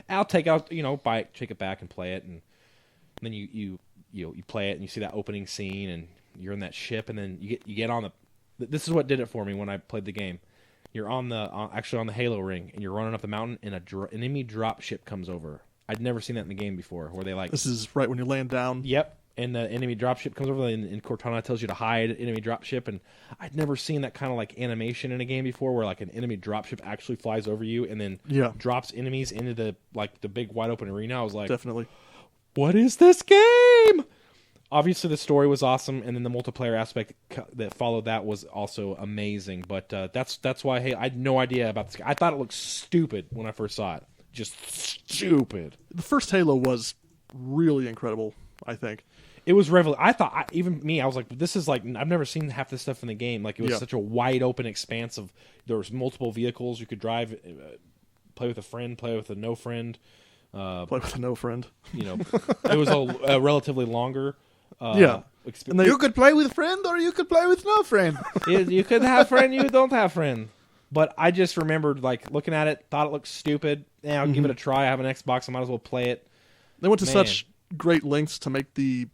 I'll take it back and play it, and then you play it and you see that opening scene and you're in that ship, and then you get on this is what did it for me when I played the game. You're actually on the Halo ring, and you're running up the mountain, and an enemy drop ship comes over. I'd never seen that in the game before, where they like. This is right when you're laying down. Yep, and the enemy drop ship comes over, and Cortana tells you to hide enemy drop ship, and I'd never seen that kind of like animation in a game before, where like an enemy drop ship actually flies over you and then drops enemies into the big wide open arena. I was like, Definitely. what is this game? Obviously, the story was awesome, and then the multiplayer aspect that followed that was also amazing. But that's why I had no idea about this. I thought it looked stupid when I first saw it. Just stupid. The first Halo was really incredible, I think. It was revolutionary. I thought, I was like, this is like, I've never seen half this stuff in the game. Like, it was such a wide open expanse of, there was multiple vehicles you could drive, play with a friend, play with a no friend. Play with a no friend. It was a relatively longer experience. You could play with friend, or you could play with no friend. You could have friend, you don't have friend. But I just remembered, like, looking at it, thought it looked stupid. I'll give it a try. I have an Xbox, I might as well play it. They went to such great lengths to make the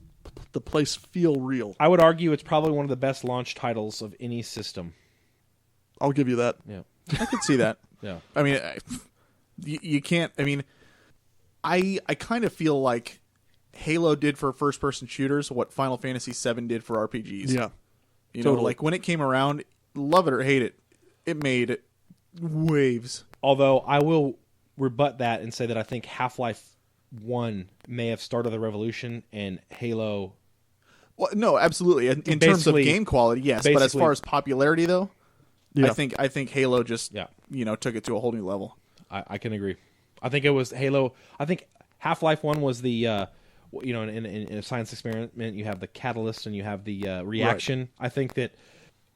place feel real. I would argue it's probably one of the best launch titles of any system. I'll give you that. Yeah, I could see that. Yeah. I mean, you can't. I mean, I kind of feel like Halo did for first-person shooters what Final Fantasy VII did for RPGs. Yeah, you know, like when it came around, love it or hate it, it made waves. Although I will rebut that and say that I think Half-Life 1 may have started the revolution, and Halo. Well, no, absolutely. In terms of game quality, yes. But as far as popularity, though, Yeah. I think Halo just Yeah. took it to a whole new level. I can agree. I think it was Halo. I think Half-Life 1 was the in a science experiment you have the catalyst and you have the reaction. I think that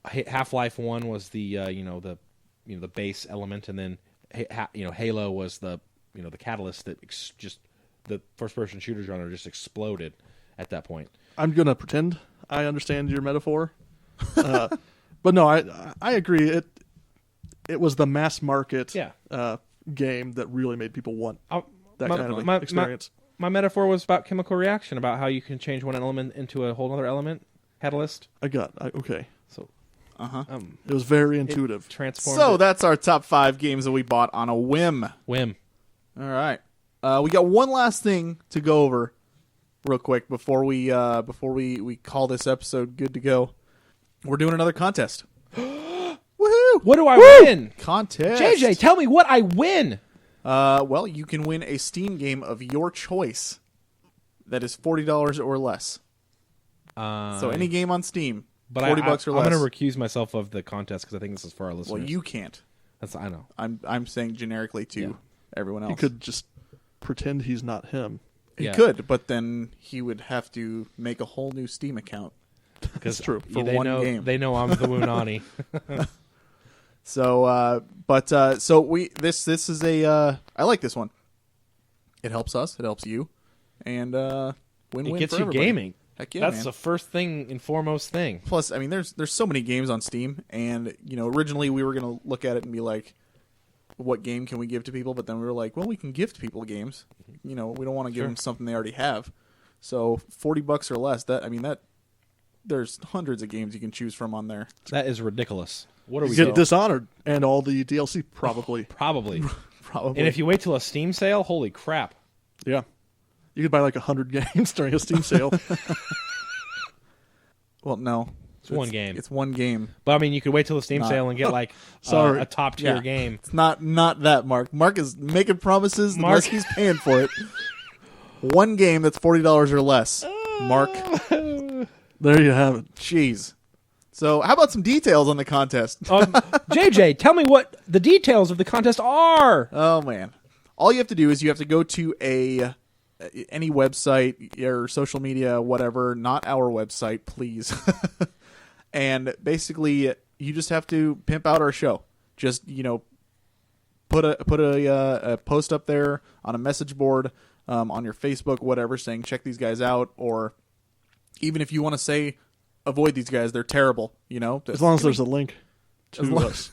Half-Life 1 was the the base element, and then Halo was the the catalyst that just the first-person shooter genre just exploded at that point. I'm gonna pretend I understand your metaphor, but no, I agree. It was the mass market game that really made people want that kind of experience. My metaphor was about chemical reaction, about how you can change one element into a whole other element. Catalyst. Okay. So, it was very intuitive. Transformed. So that's our top 5 games that we bought on a whim. Whim. All right. We got one last thing to go over real quick before we call this episode good to go. We're doing another contest. Woohoo! What do I win? Contest. JJ, tell me what I win. Well, you can win a Steam game of your choice that is $40 or less. So any game on Steam, but $40 or less. I'm going to recuse myself of the contest because I think this is for our listeners. Well, you can't. I know. I'm saying generically to everyone else. He could just pretend he's not him. He could, but then he would have to make a whole new Steam account. That's true. For one game. They know I'm the Woonani. So, this is I like this one. It helps us. It helps you, and win-win. It gets for you everybody. gaming. Heck yeah, That's man. the first thing and foremost thing. Plus, I mean, there's so many games on Steam, and originally we were gonna look at it and be like, what game can we give to people? But then we were like, well, we can gift people games. We don't want to give them something they already have. So $40 or less. There's hundreds of games you can choose from on there. That is ridiculous. What are we You get doing? Dishonored and all the DLC probably. Probably. Probably. And if you wait till a Steam sale, holy crap. Yeah. You could buy like 100 games during a Steam sale. Well, no. It's one game. It's one game. But I mean, you could wait till the Steam sale and get like Sorry. a top tier Yeah. game. It's not that, Mark. Mark is making promises unless he's paying for it. One game that's $40 or less. Mark. There you have it. Jeez. So how about some details on the contest? JJ, tell me what the details of the contest are. Oh, man. All you have to do is you have to go to any website or social media, whatever, not our website, please. And basically, you just have to pimp out our show. Just, put a post up there on a message board, on your Facebook, whatever, saying check these guys out, or even if you want to say avoid these guys, they're terrible. As long as there's a link to us.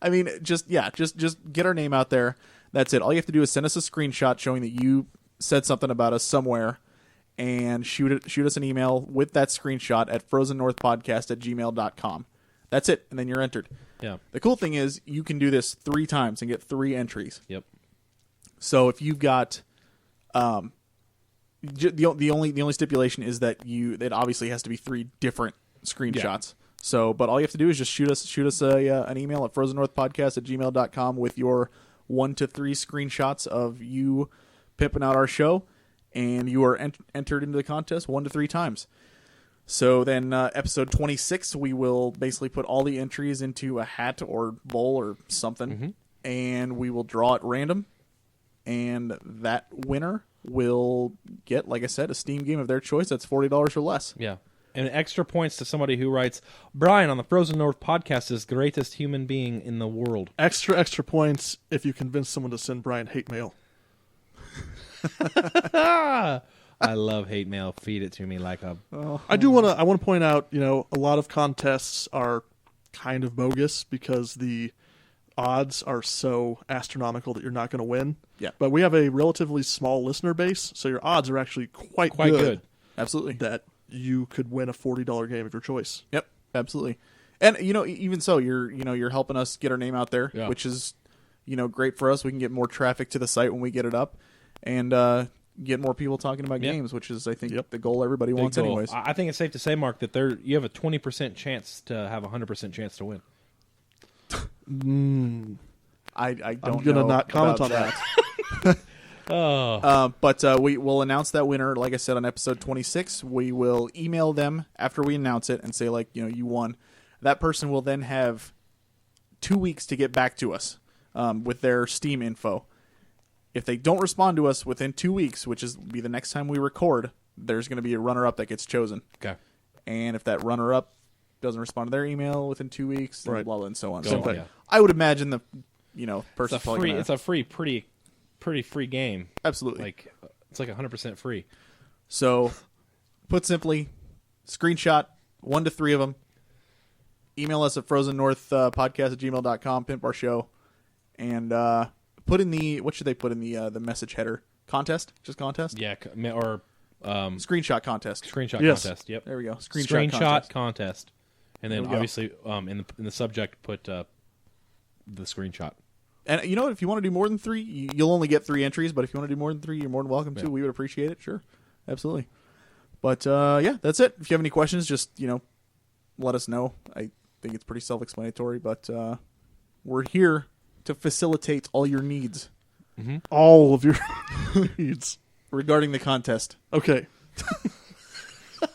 I mean, just get our name out there. That's it. All you have to do is send us a screenshot showing that you said something about us somewhere, and shoot us an email with that screenshot at frozennorthpodcast@gmail.com. That's it, and then you're entered. Yeah. The cool thing is you can do this 3 times and get 3 entries. Yep. So if you've got, the only stipulation is that it obviously has to be 3 different screenshots. Yeah. So, but all you have to do is just shoot us an email at frozennorthpodcast@gmail.com with your 1 to 3 screenshots of you pimping out our show, and you are entered into the contest 1 to 3 times. So then episode 26, we will basically put all the entries into a hat or bowl or something, and we will draw at random, and that winner will get, like I said, a Steam game of their choice that's $40 or less. Yeah. And extra points to somebody who writes, Brian on the Frozen North podcast is the greatest human being in the world. Extra points if you convince someone to send Brian hate mail. I love hate mail. Feed it to me like a... I want to point out, a lot of contests are kind of bogus because the odds are so astronomical that you're not going to win. Yeah. But we have a relatively small listener base, so your odds are actually quite good. Absolutely. That you could win a $40 game of your choice. Yep, absolutely. And even so, you're helping us get our name out there, which is great for us. We can get more traffic to the site when we get it up, and get more people talking about games, which is I think the goal everybody wants goal. anyways. I think it's safe to say, Mark, that you have a 20% chance to have a 100% chance to win. I don't I'm gonna know not comment about on that. Oh. But we will announce that winner, like I said, on episode 26. We will email them after we announce it and say, you won. That person will then have 2 weeks to get back to us with their Steam info. If they don't respond to us within 2 weeks, which is be the next time we record, there's going to be a runner-up that gets chosen. Okay. And if that runner-up doesn't respond to their email within 2 weeks, then Right. blah, blah, and so on. Go So on, yeah. I would imagine the person It's a free. It's a free, pretty free game. absolutely. Like it's like 100% free. So, put simply, screenshot 1 to 3 of them. Email us at frozennorthpodcast@gmail.com, pimp our show, and put in the, what should they put in the message header? Contest? Just contest? Yeah, or Screenshot contest. screenshot Yes. contest. Yep. There we go. Screenshot Contest. And then There we go. obviously in the subject put the screenshot. And you know what? If you want to do more than 3, you'll only get 3 entries. But if you want to do more than 3, you're more than welcome to. We would appreciate it. Sure, absolutely. But yeah, that's it. If you have any questions, just let us know. I think it's pretty self-explanatory. But we're here to facilitate all your needs All of your needs. regarding the contest. Okay.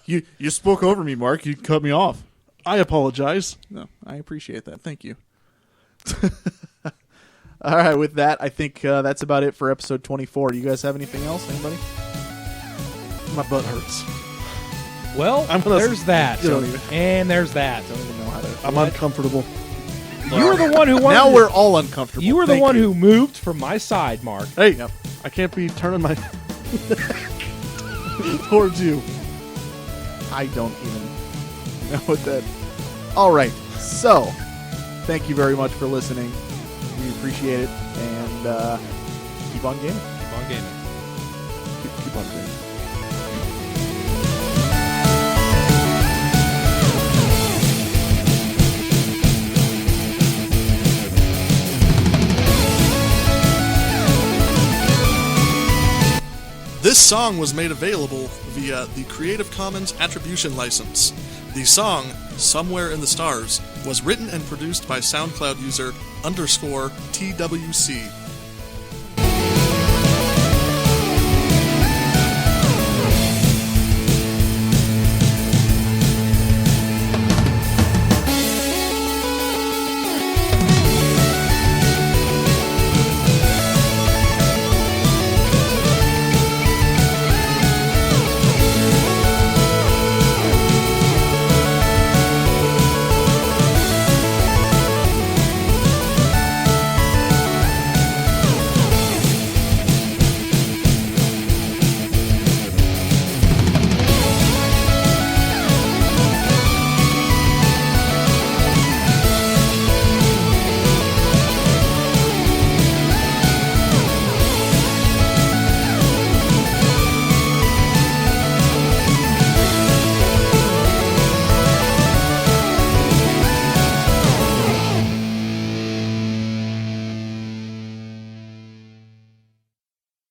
You spoke over me, Mark. You cut me off. I apologize. No, I appreciate that. Thank you. All right, with that, I think that's about it for episode 24. Do you guys have anything else? Anybody? My butt hurts. Well, there's that, you don't even- and there's that. I don't even know how to. I'm uncomfortable. You were the one who wanted. Now we're all uncomfortable. You were the Thank one you. who moved from my side, Mark. Hey, Yep. I can't be turning my towards you. I don't even know what that. All right, so thank you very much for listening. We appreciate it, and keep on gaming. Keep on gaming. Keep on saying. This song was made available via the Creative Commons Attribution License. The song, Somewhere in the Stars, was written and produced by SoundCloud user _TWC.